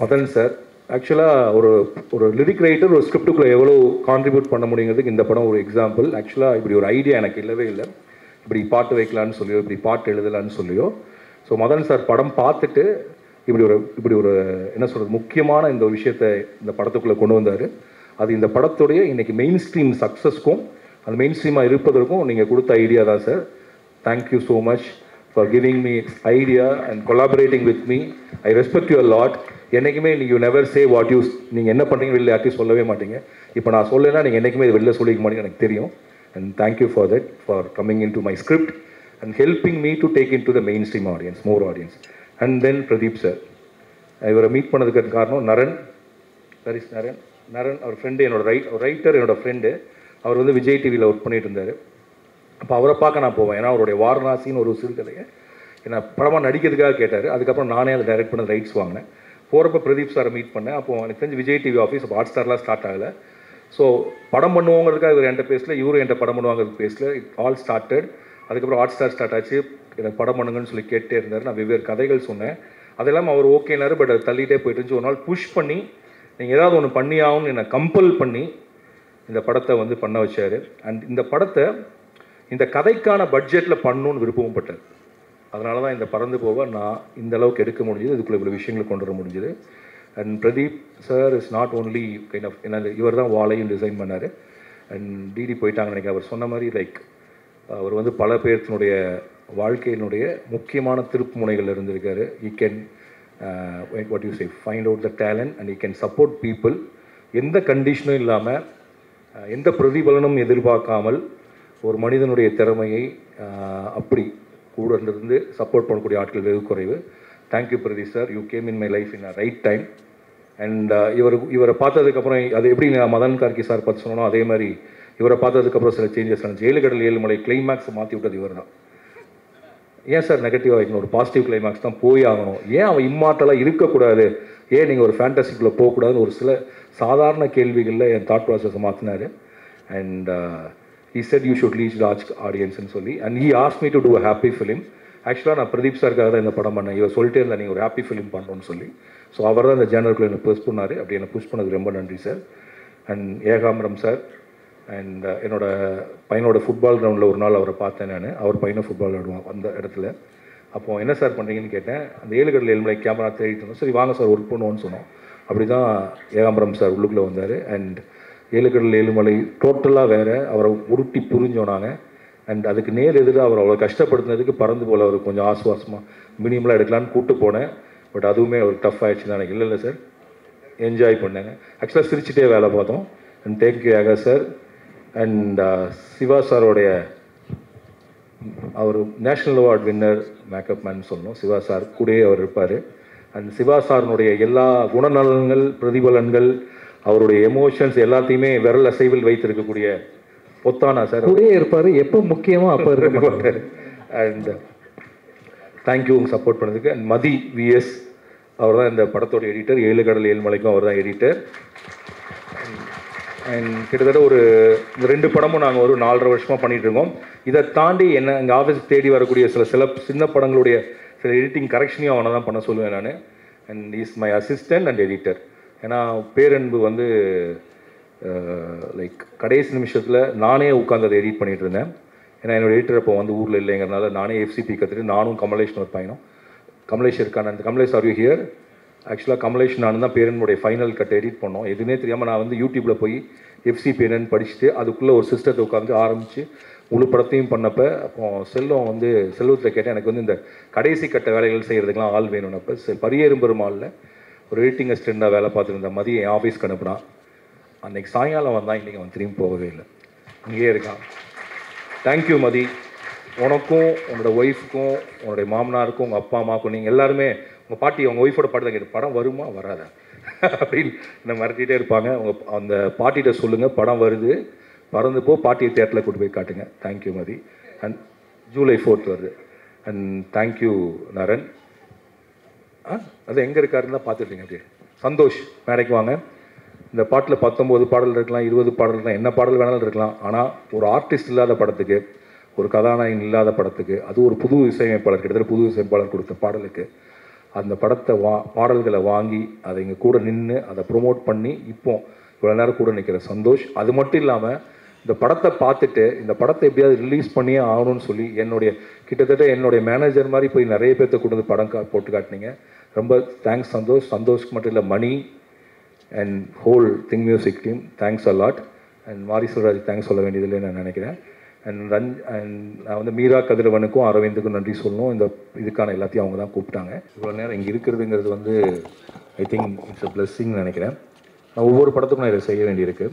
மதன் சார் ஆக்சுவலாக ஒரு லிரிக் ரைட்டர் ஒரு ஸ்கிரிப்டுக்குள்ளே எவ்வளோ கான்ட்ரிபியூட் பண்ண முடியுங்கிறதுக்கு இந்த படம் ஒரு எக்ஸாம்பிள். ஆக்சுவலாக இப்படி ஒரு ஐடியா எனக்கு இல்லவே இல்லை, இப்படி பாட்டு வைக்கலான்னு சொல்லியோ இப்படி பாட்டு எழுதலான்னு சொல்லியோ. ஸோ மதன் சார் படம் பார்த்துட்டு இப்படி ஒரு என்ன சொல்கிறது முக்கியமான இந்த விஷயத்தை இந்த படத்துக்குள்ளே கொண்டு வந்தார். அது இந்த படத்துடைய இன்றைக்கி மெயின் ஸ்ட்ரீம் சக்ஸஸ்க்கும் அந்த மெயின் ஸ்ட்ரீமாக இருப்பதற்கும் நீங்கள் கொடுத்த ஐடியா தான் sir. Thank you so much for giving me idea and collaborating with me. I respect your lot. என்றைக்குமே நீங்கள் நெவர் சே வாட் யூஸ், நீங்கள் என்ன பண்ணுறீங்க வெளில யார்ட்டையும் சொல்லவே மாட்டீங்க. இப்போ நான் சொல்லலைன்னா நீங்கள் என்றைக்குமே இது வெளில சொல்லிக்க மாட்டீங்க, எனக்கு தெரியும். And thank you for that, for coming into my script and helping me to take into the mainstream audience, more audience. And then Pradeep sir, இவரை மீட் பண்ணதுக்கு காரணம் Naran. Where is Naran? Naran our friend, என்னோட ரைட்டர், என்னோட friend. அவர் வந்து விஜய் டிவியில் work பண்ணிட்டு இருந்தார். அப்போ அவரை பார்க்க நான் போவேன், ஏன்னா அவருடைய வாரணாசின்னு ஒரு சிறுகதையை என்னை படமாக நடிக்கிறதுக்காக கேட்டார். அதுக்கப்புறம் நானே அதை டைரக்ட் பண்ண ரைட்ஸ் வாங்கினேன். போகிறப்ப பிரதீப் சாரை மீட் பண்ணேன். அப்போது எனக்கு தெரிஞ்சு விஜய் டிவி ஆஃபீஸ் அப்போ ஹாட் ஸ்டார்லாம் ஸ்டார்ட் ஆகலை. ஸோ படம் பண்ணுவோங்கிறதுக்காக இவர் என்கிட்ட பேசல, இவரும் என்கிட்ட படம் பண்ணுவாங்கிறது பேசல. It all started. அதுக்கப்புறம் ஹாட் ஸ்டார் ஸ்டார்ட் ஆச்சு. எனக்கு படம் பண்ணுங்கன்னு சொல்லி கேட்டே இருந்தார். நான் வெவ்வேறு கதைகள் சொன்னேன், அதெல்லாம் அவர் ஓகேனாரு. பட் அது தள்ளிகிட்டே போயிட்டு இருந்துச்சு. ஒரு நாள் புஷ் பண்ணி நீங்கள் ஏதாவது ஒன்று பண்ணி ஆகும்னு என்னை கம்பல் பண்ணி இந்த படத்தை வந்து பண்ண வச்சார். அண்ட் இந்த படத்தை இந்த கதைக்கான பட்ஜெட்டில் பண்ணணுன்னு விருப்பமும் பட்டார். அதனால தான் இந்த பறந்து போக நான் இந்த அளவுக்கு எடுக்க முடிஞ்சது, இதுக்குள்ளே இவ்வளோ விஷயங்களை கொண்டு வர முடிஞ்சது. And Pradeep sir is not only kind of என்ன, இவர் தான் வாழையும் டிசைன் பண்ணார். அண்ட் டிடி போயிட்டாங்க நினைக்கிறேன். அவர் சொன்ன மாதிரி லைக் அவர் வந்து பல பேர்த்தினுடைய வாழ்க்கையினுடைய முக்கியமான திருப்பு முனைகள் இருந்திருக்காரு. ஈ can what you say find out the talent and he can support people. எந்த கண்டிஷனும் இல்லாமல் எந்த பிரதிபலனும் எதிர்பார்க்காமல் ஒரு மனிதனுடைய திறமையை அப்படி கூட இருந்து சப்போர்ட் பண்ணக்கூடிய ஆட்கள் வெகு குறைவு. Thank you Pradeep sir, you came in my life in a right time. And இவரை பார்த்ததுக்கப்புறம் அது எப்படி நான் மதன் கார்கி சார் பார்த்து சொன்னோம், அதே மாதிரி இவரை பார்த்ததுக்கப்புறம் சில சேஞ்சஸ் ஆனிச்சு. 7 கடல் 7 மலை கிளைமேக்ஸை மாற்றி விட்டது இவர் தான். ஏன் சார் நெகட்டிவாக வைக்கணும், ஒரு பாசிட்டிவ் கிளைமேக்ஸ் தான் போய் ஆகணும், ஏன் அவன் இம்மார்ட்டலாக இருக்கக்கூடாது, ஏன் நீங்கள் ஒரு ஃபேண்டசிக்குள்ளே போகக்கூடாதுன்னு ஒரு சில சாதாரண கேள்விகளில் என் தாட் ப்ராசஸை மாற்றினார். And he said you should reach large audience ன்னு சொல்லி, and he asked me to do a happy film. ஆக்சுவலாக நான் பிரதீப் சாருக்காக தான் இந்த படம் பண்ணேன். இவர் சொல்லிட்டே இருந்தால் நீங்கள் ஒரு ஹாப்பி ஃபிலிம் பண்ணணும்னு சொல்லி. ஸோ அவர் தான் இந்த ஜேனருக்குள்ளே என்னை புஷ் பண்ணார். அப்படி என்னை புஷ் பண்ணது ரொம்ப நன்றி sir. And Ekambaram sir and என்னோட பையனோட ஃபுட்பால் கிரவுண்டில் ஒரு நாள் அவரை பார்த்தேன் நான். அவர் பையனை ஃபுட்பால் விளையாடுவான் அந்த இடத்துல. அப்போது என்ன சார் பண்ணுறீங்கன்னு கேட்டேன். அந்த 7 கடல் 7 மலை கேமரா தேடிட்டு இருந்தோம். சரி வாங்க சார் ஒர்க் பண்ணுவோன்னு சொன்னோம். அப்படி தான் ஏகாம்பரம் சார் உள்ளுக்குள்ளே வந்தார். அண்ட் 7 கடல் 7 மலை டோட்டலாக வேறு, அவரை உருட்டி புரிஞ்சோம் நாங்கள். அண்ட் அதுக்கு நேர் எதிராக அவர் அவ்வளோ கஷ்டப்படுத்தினதுக்கு பறந்து போல் அவர் கொஞ்சம் ஆசுவாசமாக மினிமலாக எடுக்கலான்னு கூப்பிட்டு போனேன். பட் அதுவுமே அவர் டஃப் ஆகிடுச்சு தான். எனக்கு இல்லை சார் என்ஜாய் பண்ணேங்க. ஆக்சுவலாக சிரிச்சிட்டே வேலை பார்த்தோம். And thank you Eka sir. And Siva சாரோடைய அவர் national award winner makeup man சொல்லணும். சிவா சார் கூடயே அவர் இருப்பார். அண்ட் சிவா சாரினுடைய எல்லா குணநலன்கள் பிரதிபலன்கள் அவருடைய எமோஷன்ஸ் எல்லாத்தையுமே விரல் அசைவில் வைத்திருக்கக்கூடிய பொத்தானா சார் கூடயே இருப்பார். எப்போ முக்கியமோ அப்போ இருக்க மாட்டார். அண்ட் தேங்க்யூ சப்போர்ட் பண்ணதுக்கு. அண்ட் மதி விஎஸ் அவர் தான் இந்த படத்தோட எடிட்டர். 7 கடல் 7 மலைக்கும் அவர் தான் எடிட்டர். அண்ட் கிட்டத்தட்ட இந்த 2 படமும் நாங்கள் ஒரு 4.5 வருஷமாக பண்ணிகிட்டு இருக்கோம். இதை தாண்டி என்ன எங்கள் ஆஃபீஸ் தேடி வரக்கூடிய சில சின்ன படங்களுடைய சில எடிட்டிங் கரெக்ஷனையும் அவனை தான் பண்ண சொல்லுவேன் நான். And is my assistant and editor. ஏன்னா பேரன்பு வந்து லைக் கடைசி நிமிஷத்தில் நானே உட்காந்து அதை எடிட் பண்ணிகிட்டு இருந்தேன். ஏன்னா என்னோடய எடிட்டர் அப்போ வந்து ஊரில் இல்லைங்கிறனால நானே FCP கற்றுட்டு நானும் கமலேஷ் ஒரு பையனும். கமலேஷ் இருக்கான அந்த கமலேஷ் ஆர் யூ ஹியர்? ஆக்சுவலாக கமலேஷ் நான் தான் பேரனுடைய ஃபைனல் கட் எடிட் பண்ணோம். எதுவுமே தெரியாமல் நான் வந்து யூடியூப்பில் போய் FCP என்னன்னு படிச்சுட்டு அதுக்குள்ளே ஒரு சிஸ்டத்தை உட்காந்து ஆரம்பித்து முழு படத்தையும் பண்ணப்போ அப்போ செல்வத்தில் கேட்டேன், எனக்கு வந்து இந்த கடைசி கட்ட வேலைகள் செய்கிறதுக்கெலாம் ஆள் வேணும்னப்போ பரியேறும் பெருமாளில் ஒரு எடிட்டிங் அசிஸ்டண்ட்டாக வேலை பார்த்துருந்த மதியம் என் ஆஃபீஸ்க்கு அனுப்புனான். அன்றைக்கி சாயங்காலம் வந்தால் இன்றைக்கி அவன் திரும்பி போகவே இல்லை, இங்கேயே இருக்கான். தேங்க்யூ மதி. உனக்கும் உன்னோட ஒய்ஃபுக்கும் உன்னுடைய மாமனாருக்கும் உங்கள் அப்பா அம்மாவுக்கும் நீங்கள் எல்லாருமே உங்கள் பாட்டி உங்கள் ஒய்ஃபோட பாட்டு தான் கேட்டு படம் வருமா வராதா அப்படின்னு என்னை மிரட்டிகிட்டே இருப்பாங்க. அந்த பாட்டிகிட்ட சொல்லுங்கள் படம் வருது, பறந்து போ, பாட்டியை தேட்டரில் கூட்டு போய் காட்டுங்க. Thank you Mathi. And July 4th வருது. And thank you Naran. அது எங்கே இருக்காருன்னு தான் பார்த்துட்டீங்க. அப்படியே சந்தோஷ் மேடைக்கு வாங்க. இந்த பாட்டில் 19 பாடல் இருக்கலாம், 20 பாடல் இருக்கலாம், என்ன பாடல் வேணாலும் இருக்கலாம். ஆனால் ஒரு ஆர்டிஸ்ட் இல்லாத படத்துக்கு, ஒரு கதாநாயகன் இல்லாத படத்துக்கு, அது ஒரு புது இசையமைப்பாளர், கிட்டத்தட்ட புது இசையமைப்பாளர் கொடுத்த பாடலுக்கு அந்த படத்தை பாடல்களை வாங்கி அதை இங்கே கூட நின்று அதை ப்ரொமோட் பண்ணி இப்போ இவ்வளோ நேரம் கூட நிற்கிற சந்தோஷ். அது மட்டும் இல்லாமல் இந்த படத்தை பார்த்துட்டு இந்த படத்தை எப்படியாவது ரிலீஸ் பண்ணியே ஆகணும்னு சொல்லி கிட்டத்தட்ட என்னுடைய மேனேஜர் மாதிரி போய் நிறைய பேர்த்த கொண்டு வந்து படம் போட்டு காட்டினீங்க. ரொம்ப தேங்க்ஸ் சந்தோஷ். சந்தோஷ்க்கு மட்டும் இல்லை, Mani and whole thing music team thanks a lot. And Mari Selvaraj thanks சொல்ல வேண்டியதில்லை நான் நினைக்கிறேன். அண்ட் நான் வந்து மீரா கதிரவனுக்கும் அரவிந்துக்கும் நன்றி சொல்லணும். இதுக்கான எல்லாத்தையும் அவங்க தான் கூப்பிட்டாங்க. இவ்வளோ நேரம் இங்கே இருக்கிறதுங்கிறது வந்து ஐ திங்க் இட்ஸ் அ பிளெஸ்ஸிங்னு நினைக்கிறேன். நான் ஒவ்வொரு படத்துக்கும் நான் இதை செய்ய வேண்டியிருக்கு.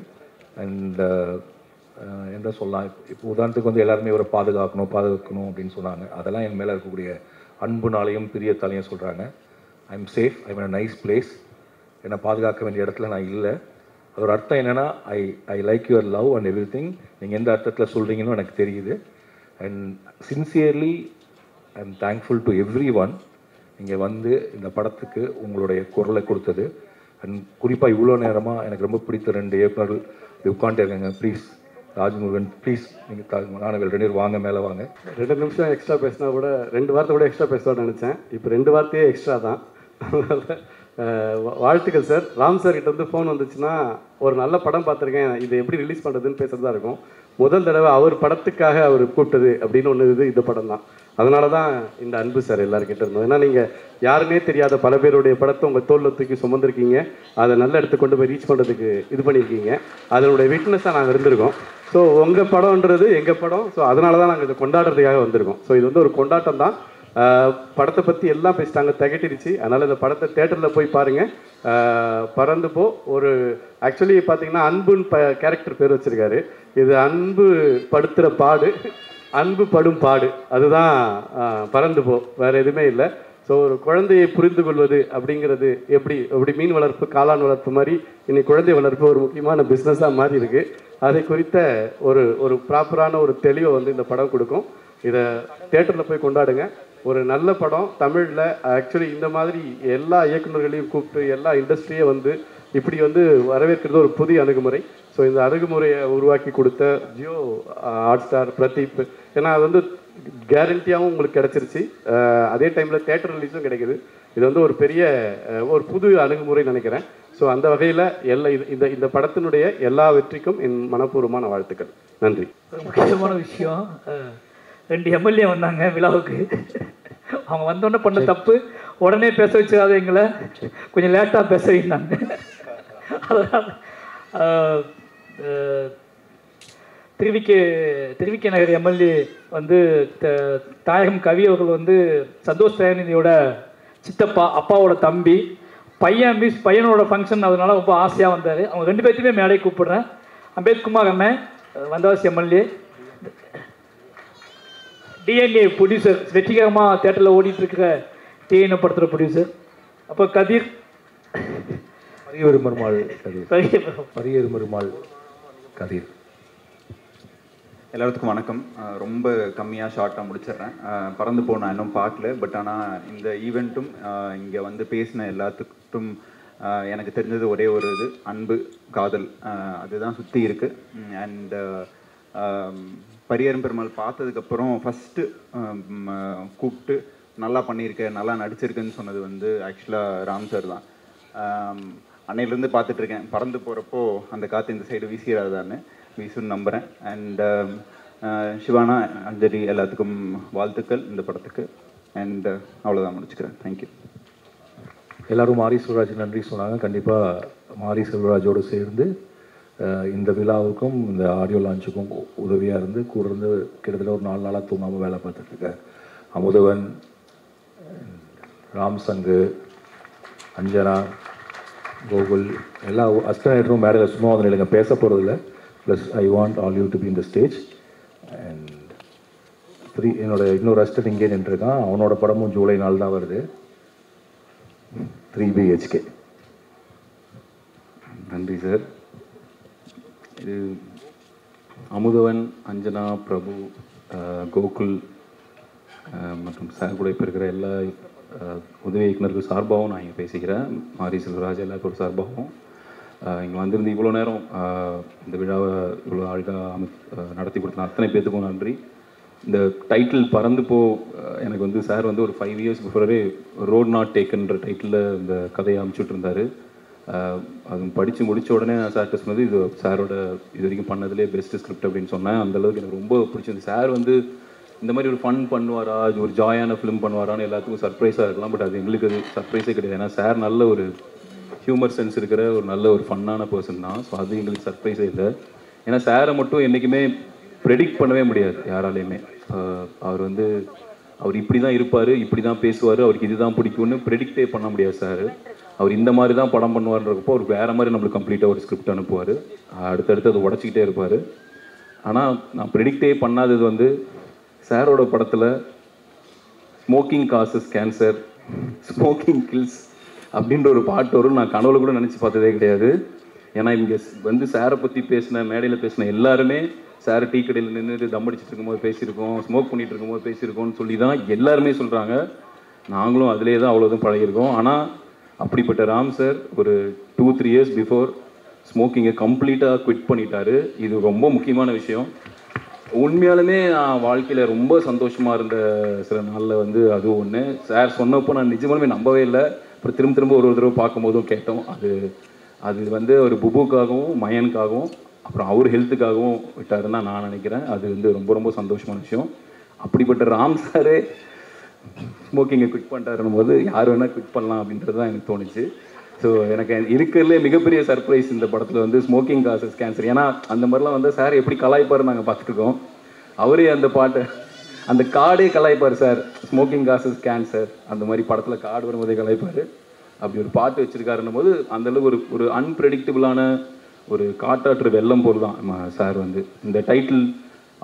அண்ட் என்ன சொல்லலாம், இப்போ உதாரணத்துக்கு வந்து எல்லாருமே இவரை பாதுகாக்கணும் அப்படின்னு சொன்னாங்க. அதெல்லாம் என் மேலே இருக்கக்கூடிய அன்புனாலையும் பிரியத்தாலையும் சொல்கிறாங்க. I am safe, I am a nice place. என்னை பாதுகாக்க வேண்டிய இடத்துல நான் இல்லை. அதோட அர்த்தம் என்னென்னா I like your love and every thing. நீங்கள் எந்த அர்த்தத்தில் சொல்கிறீங்கன்னு எனக்கு தெரியுது. And sincerely I am thankful to every one. நீங்கள் வந்து இந்த படத்துக்கு உங்களுடைய குரலை கொடுத்தது. அண்ட் குறிப்பாக இவ்வளோ நேரமாக எனக்கு ரொம்ப பிடித்த 2 இயக்குநர்கள் உட்காந்துட்டு இருக்காங்க. ப்ளீஸ் ராஜ்முருகன், ப்ளீஸ் நீங்கள் நானவர்கள் 2 பேர் வாங்க, மேலே வாங்க. 2 நிமிஷம் எக்ஸ்ட்ரா பேசினா கூட 2 வார்த்தை கூட எக்ஸ்ட்ரா பேசலாம்னு நினச்சேன். இப்போ 2 வார்த்தையே எக்ஸ்ட்ரா தான். வாழ்த்துக்கள் சார். ராம் சார் கிட்ட வந்து ஃபோன் வந்துச்சுன்னா ஒரு நல்ல படம் பார்த்துருக்கேன், இதை எப்படி ரிலீஸ் பண்ணுறதுன்னு பேசுகிறதா இருக்கும். முதல் தடவை அவர் படத்துக்காக அவர் கூப்பிட்டது அப்படின்னு ஒன்று இந்த படம் தான். அதனால தான் இந்த அன்பு சார் எல்லாருக்கிட்ட இருந்தோம். ஏன்னா நீங்கள் யாருன்னே தெரியாத பல பேருடைய படத்தை உங்கள் தோளில் தூக்கி சுமந்துருக்கீங்க, அதை நல்ல இடத்துக்கு கொண்டு போய் ரீச் பண்ணுறதுக்கு இது பண்ணியிருக்கீங்க. அதனுடைய விட்னஸாக நாங்கள் இருந்திருக்கோம். ஸோ உங்கள் படம்ன்றது எங்கள் படம். ஸோ அதனால தான் நாங்கள் இதை கொண்டாடுறதுக்காக வந்திருக்கோம். ஸோ இது வந்து ஒரு கொண்டாட்டம் தான். படத்தை பற்றி எல்லாம் பேசிட்டாங்க, திகட்டிடுச்சு. அதனால் இந்த படத்தை தேட்டரில் போய் பாருங்கள். பறந்து போ ஒரு ஆக்சுவலி பார்த்தீங்கன்னா அன்புன்னு கேரக்டர் பேர் வச்சுருக்காரு. இது அன்பு படுத்துகிற பாடு, அன்பு படும் பாடு, அதுதான் பறந்து போ, வேறு எதுவுமே இல்லை. ஸோ ஒரு குழந்தையை புரிந்து கொள்வது அப்படிங்கிறது எப்படி மீன் வளர்ப்பு, காளான் வளர்ப்பு மாதிரி இன்னைக்கு குழந்தை வளர்ப்பு ஒரு முக்கியமான பிஸ்னஸாக மாறி இருக்குது. அதை குறித்த ஒரு ப்ராப்பரான ஒரு தெளிவை வந்து இந்த படம் கொடுக்கும். இதை தேட்டரில் போய் கொண்டாடுங்க. ஒரு நல்ல படம் தமிழில். ஆக்சுவலி இந்த மாதிரி எல்லா இயக்குநர்களையும் கூப்பிட்டு எல்லா இண்டஸ்ட்ரியை வந்து இப்படி வந்து வரவேற்கிறது ஒரு புதிய அணுகுமுறை. ஸோ இந்த அணுகுமுறையை உருவாக்கி கொடுத்த ஜியோ ஹாட்ஸ்டார், பிரதீப், ஏன்னா அது வந்து கேரண்டியாகவும் உங்களுக்கு கிடச்சிருச்சு. அதே டைமில் தேட்டர் ரிலீஸும் கிடைக்குது. இது வந்து ஒரு பெரிய ஒரு புது அணுகுமுறை நினைக்கிறேன். ஸோ அந்த வகையில் இந்த படத்தினுடைய எல்லா வெற்றிக்கும் என் மனப்பூர்வமான வாழ்த்துக்கள். நன்றி. முக்கியமான விஷயம், 2 MLA வந்தாங்க விழாவுக்கு. அவங்க வந்தோடனே பண்ண தப்பு, உடனே பேச வச்சுக்காத, எங்களை கொஞ்சம் லேட்டாக பேச வைந்தாங்க. அதனால் திருவிக்கை நகர் MLA வந்து தாயகம் கவி அவர்கள் வந்து சந்தோஷ் தயாநிதியோட சித்தப்பா, அப்பாவோட தம்பி, பையனோட ஃபங்க்ஷன், அதனால ரொம்ப ஆசையாக வந்தார். அவங்க 2 பேர்த்தையுமே மேடை கூப்பிடுறேன். அம்பேத்குமார் அண்ணன், வந்தவாசி MLA, DNA ப்ரொடியூசர், வெற்றிகரமாக தேட்டரில் ஓடிட்டுருக்கிற DNA படத்தில் ப்ரொடியூசர், அப்போ கதிர், பரியேறுமருமாள் கதிர், எல்லாத்துக்கும் வணக்கம். ரொம்ப கம்மியாக ஷார்ட்டாக முடிச்சிடுறேன். பறந்து போன இன்னும் பார்க்கல, பட் ஆனால் இந்த ஈவெண்ட்டும் இங்கே வந்து பேசின எல்லாத்துக்கும் எனக்கு தெரிஞ்சது ஒரே ஒரு இது, அன்பு, காதல், அதுதான் சுற்றி இருக்குது. அண்ட் பரியரும் பெருமாள் பார்த்ததுக்கப்புறம் ஃபஸ்ட்டு கூப்பிட்டு நல்லா பண்ணியிருக்க, நல்லா நடிச்சிருக்குன்னு சொன்னது வந்து ஆக்சுவலாக ராம் சார் தான். அன்னையிலேருந்து பார்த்துட்ருக்கேன், பறந்து போகிறப்போ அந்த காற்று இந்த சைடு வீசிடாதான்னு வீசுன்னு நம்புகிறேன். அண்ட் சிவானா, அஞ்சலி எல்லாத்துக்கும் வாழ்த்துக்கள் இந்த படத்துக்கு. அண்ட் அவ்வளோதான், முடிச்சுக்கிறேன். தேங்க்யூ. எல்லோரும் மாரி செல்வராஜ் நன்றி சொன்னாங்க. கண்டிப்பாக மாரி செல்வராஜோடு சேர்ந்து இந்த விழாவுக்கும் இந்த ஆடியோ லான்ச்சுக்கும் உதவியாக இருந்து கூட இருந்து கிட்டத்தட்ட ஒரு 4 நாளாக தூங்காமல் வேலை பார்த்துட்ருக்கேன் அமுதவன், ராம் சங்கு, அஞ்சனா, கோகுல், எல்லா அஸ்டனேட்டரும் மேடையில் சும்மா வந்து இல்லைங்க, பேச போகிறதில்ல. Plus I want all you to be in the stage. And என்னோட இன்னொரு அஸ்டன்ட் இங்கே நின்றுருக்கான், அவனோட படமும் ஜூலை 4 தான் வருது, 3 BHK. நன்றி சார். இது அமுதவன், அஞ்சனா, பிரபு, கோகுல் மற்றும் சார் கூட இப்போ இருக்கிற எல்லா உதவி இயக்குநர்கள் சார்பாகவும் நான் இங்கே பேசிக்கிறேன். மாரி செல்வராஜ் எல்லாத்தோட சார்பாகவும் இங்கே வந்திருந்து இவ்வளோ நேரம் இந்த விழாவை இவ்வளோ அழகாக நடத்தி கொடுத்த அத்தனை பேர்த்துக்கும் நன்றி. இந்த டைட்டில் பறந்து போ எனக்கு வந்து சார் வந்து ஒரு 5 இயர்ஸ் பிஃபோரே ரோட் நாட் டேக்கன்ற டைட்டிலில் இந்த கதையை அனுப்பிச்சுட்டு இருந்தார். அது படித்து முடித்த உடனே நான் சார்கிட்ட சொன்னது, இது சாரோட இது வரைக்கும் பண்ணதுலேயே பெஸ்ட்டு ஸ்கிரிப்ட் அப்படின்னு சொன்னேன். அந்தளவுக்கு எனக்கு ரொம்ப பிடிச்சிருந்து. சார் வந்து இந்த மாதிரி ஒரு ஃபன் பண்ணுவாரா, ஒரு ஜாயான ஃபிலிம் பண்ணுவாரான்னு எல்லாத்துக்கும் சர்ப்ரைஸாக இருக்கலாம். பட் அது எங்களுக்கு அது சர்ப்ரைஸே கிடையாது. ஏன்னா சார் நல்ல ஒரு ஹியூமர் சென்ஸ் இருக்கிற ஒரு நல்ல ஒரு ஃபன்னான பர்சன் தான். ஸோ அது எங்களுக்கு சர்ப்ரைஸே இல்லை. ஏன்னா சாரை மட்டும் என்றைக்குமே ப்ரெடிக்ட் பண்ணவே முடியாது யாராலையுமே. அவர் இப்படி தான் இருப்பார், இப்படி தான் பேசுவார், அவருக்கு இது தான் பிடிக்கும்னு ப்ரெடிக்டே பண்ண முடியாது சார். அவர் இந்த மாதிரி தான் படம் பண்ணுவார்ன்றப்போ அவர் வேறு மாதிரி நம்மளுக்கு கம்ப்ளீட்டாக ஒரு ஸ்கிரிப்ட் அனுப்புவார், அடுத்தடுத்து அதை உடச்சிக்கிட்டே இருப்பார். ஆனால் நான் ப்ரெடிக்டே பண்ணாதது வந்து சாரோட படத்தில் smoking causes cancer, smoking kills அப்படின்ற ஒரு பாட்டு வரும். நான் கனவுல கூட நினச்சி பார்த்ததே கிடையாது. ஏன்னா இங்கே வந்து சாரை பற்றி பேசின, மேடையில் பேசின எல்லாருமே சார் டீ கடையில் நின்று தம் அடிச்சுட்டு இருக்கும்போது பேசியிருக்கோம், ஸ்மோக் பண்ணிகிட்டு இருக்கும்போது பேசியிருக்கோம்னு சொல்லி தான் எல்லாருமே சொல்கிறாங்க. நாங்களும் அதிலே தான் அவ்வளோதும் பழகிருக்கோம். ஆனால் அப்படிப்பட்ட ராம் சார் ஒரு 2-3 இயர்ஸ் பிஃபோர் ஸ்மோக்கிங்கை கம்ப்ளீட்டாக குவிட் பண்ணிட்டாரு. இது ரொம்ப முக்கியமான விஷயம். உண்மையாலுமே நான் வாழ்க்கையில் ரொம்ப சந்தோஷமாக இருந்த சில நாளில் வந்து அதுவும் ஒன்று. சார் சொன்னப்போ நான் நிஜமாலுமே நம்பவே இல்லை. அப்புறம் திரும்ப ஒரு தடவை பார்க்கும்போதும் கேட்டோம். அது வந்து ஒரு புபுக்காகவும் மயனுக்காகவும் அப்புறம் அவர் ஹெல்த்துக்காகவும் விட்டாருன்னு தான் நான் நினைக்கிறேன். அது வந்து ரொம்ப ரொம்ப சந்தோஷமான விஷயம். அப்படிப்பட்ட ராம் சாரே ஸ்மோக்கிங்கை குவிட் பண்ணிட்டாருன்னும் போது யார் வேணால் குவிட் பண்ணலாம் அப்படின்றது தான் எனக்கு தோணுச்சு. ஸோ எனக்கு இருக்கிறதுலே மிகப்பெரிய சர்ப்ரைஸ் இந்த படத்தில் வந்து ஸ்மோக்கிங் காசஸ் கேன்சர். ஏன்னா அந்த மாதிரிலாம் வந்து சார் எப்படி கலாய்ப்பார் நாங்கள் பார்த்துருக்கோம். அவரே அந்த பாட்டை, அந்த கார்டே கலாய்ப்பார் சார், ஸ்மோக்கிங் காசஸ் கேன்சர். அந்த மாதிரி படத்தில் கார்டு வரும்போதே கலாய்ப்பார். அப்படி ஒரு பாட்டு வச்சுருக்காருன்னும் போது அந்தளவுக்கு ஒரு அன்பிரெடிக்டபிளான ஒரு காட்டாற்று வெள்ளம் போல் தான் சார் வந்து. இந்த டைட்டில்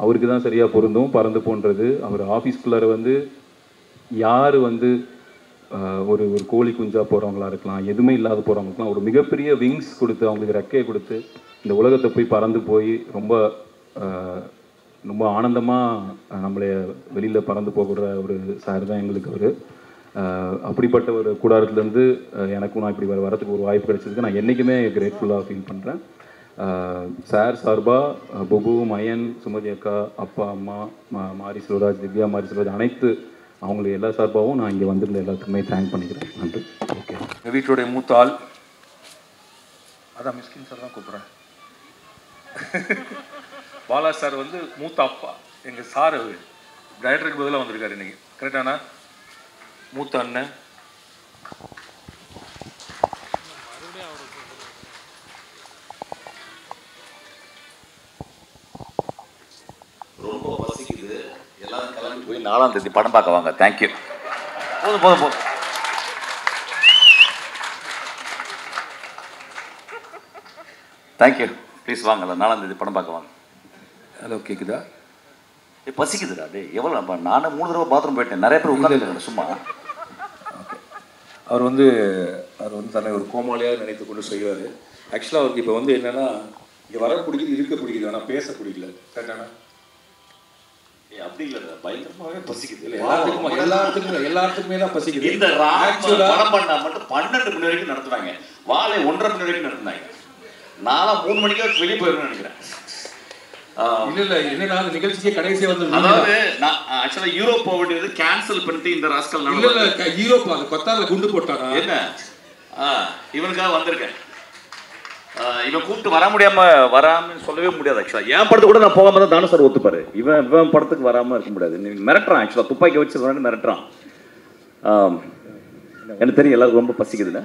அவருக்கு தான் சரியாக பொருந்தும், பறந்து போன்றது. அவர் ஆஃபீஸ்குள்ளார வந்து யார் வந்து ஒரு கோழி குஞ்சா போகிறவங்களா இருக்கலாம், எதுவுமே இல்லாத போகிறவங்களுக்குலாம் ஒரு மிகப்பெரிய விங்ஸ் கொடுத்து, அவங்களுக்கு ரெக்கையை கொடுத்து இந்த உலகத்தை போய் பறந்து போய் ரொம்ப ரொம்ப ஆனந்தமாக நம்மளை வெளியில் பறந்து போகிற ஒரு சார் தான் எங்களுக்கு அவர். அப்படிப்பட்ட ஒரு கூடாரத்துலேருந்து எனக்கும் நான் இப்படி வரத்துக்கு ஒரு வாய்ப்பு கிடைச்சதுக்கு நான் என்றைக்குமே கிரேட்ஃபுல்லாக ஃபீல் பண்ணுறேன். சார் சார்பாக புபு, மயன், சுமதி அக்கா, அப்பா, அம்மா, மாரி செல்வராஜ், திவ்யா, மாரி செல்வராஜ், அனைத்து அவங்களுக்கு எல்லா சார்பாகவும் நான் இங்கே வந்திருந்த எல்லாத்துக்குமே தேங்க் பண்ணிக்கிறேன். நன்றி. ஓகே, எங்கள் வீட்டுடைய மூத்த ஆள் அதான் மிஸ்கின் சார் தான் கூப்பிட்றேன். பாலா சார் வந்து மூத்த அப்பா. எங்கள் சார் டைரக்டருக்கு பதிலாக வந்திருக்காரு இன்னைக்கு. கரெக்டானா? மூத்த அண்ணன் ரொம்ப பசிக்குது, எல்லாரும் கிளம்பி போய் 4ஆம் தேதி படம் பார்க்க வாங்க. தேங்க்யூ. போதும். தேங்க்யூ. ப்ளீஸ் வாங்க, 4ஆம் தேதி படம் பார்க்க வாங்க. ஹலோ, கேட்குதா? பசிக்குதுடா டே. எவ்வளோ? நானே 3 தடவை பாத்ரூம் போயிட்டேன். நிறைய பேர் உட்காந்துருக்காங்க சும்மா. அவர் வந்து தன்னை ஒரு கோமாளியாக நினைத்து கொண்டு செய்வார். ஆக்சுவலாக அவருக்கு இப்போ வந்து என்னென்னா, இங்கே வர பிடிக்குது, இருக்க பிடிக்குது, ஆனால் பேச பிடிக்கல. கரெக்டானா? அப்படி இல்லை, பயங்கரமாகவே பசிக்குது. எல்லாத்துக்குமே தான் பசிக்குது. இந்த படம் பண்ணா மட்டும் 12 மணி வரைக்கும் நடத்துனாங்க, வாழை 1:30 மணி வரைக்கும் நடத்துனாங்க. நானும் 3 மணிக்கு வெளியே போயிடணும்னு நினைக்கிறேன். இல்ல என்னன்னா அந்த நிகழ்ச்சிக்கு கடைசியா வந்து அதாவது நான் ஆக்சுவலா யூரோப் போக வேண்டியது கேன்சல் பண்ணிட்டு இந்த ராஸ்கல் இல்ல யூரோப் அது கொத்தால குண்டு போட்டாங்க. என்ன இவனுக்காக வந்திருக்கேன். இவன் கூப்பிட்டு வராமன்னு சொல்லவே முடியாது. ஆக்சுவலா என் படத்துக்கு கூட நான் போகாம தான் தானே சார் ஒத்துப்பாரு. இவன் படத்துக்கு வராம இருக்க முடியாது. நீ மிரட்டுறான், ஆக்சுவலா துப்பாக்கி வச்சு மிரட்டுறான். எனக்கு தெரியும் எல்லாருக்கும் ரொம்ப பசிக்குதுன்னு.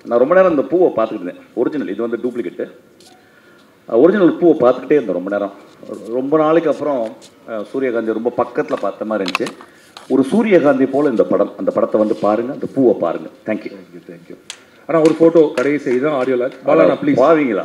நான் ரொம்ப நேரம் இந்த பூவை பார்த்துக்கிட்டு இருந்தேன். ஒரிஜினல், இது வந்து டூப்ளிகேட்டு. ஒரிஜினல் பூவை பார்த்துக்கிட்டே இருந்தேன் ரொம்ப நேரம். ரொம்ப நாளைக்கு அப்புறம் சூரியகாந்தி ரொம்ப பக்கத்தில் பார்த்த மாதிரி இருந்துச்சு. ஒரு சூரியகாந்தி போல் இந்த படம். அந்த படத்தை வந்து பாருங்கள், அந்த பூவை பாருங்கள். தேங்க்யூ. ஆனால் ஒரு ஃபோட்டோ கடைசி இதுதான் ஆடியோ லாக். பாலா ப்ளீஸ். பாவீங்களா?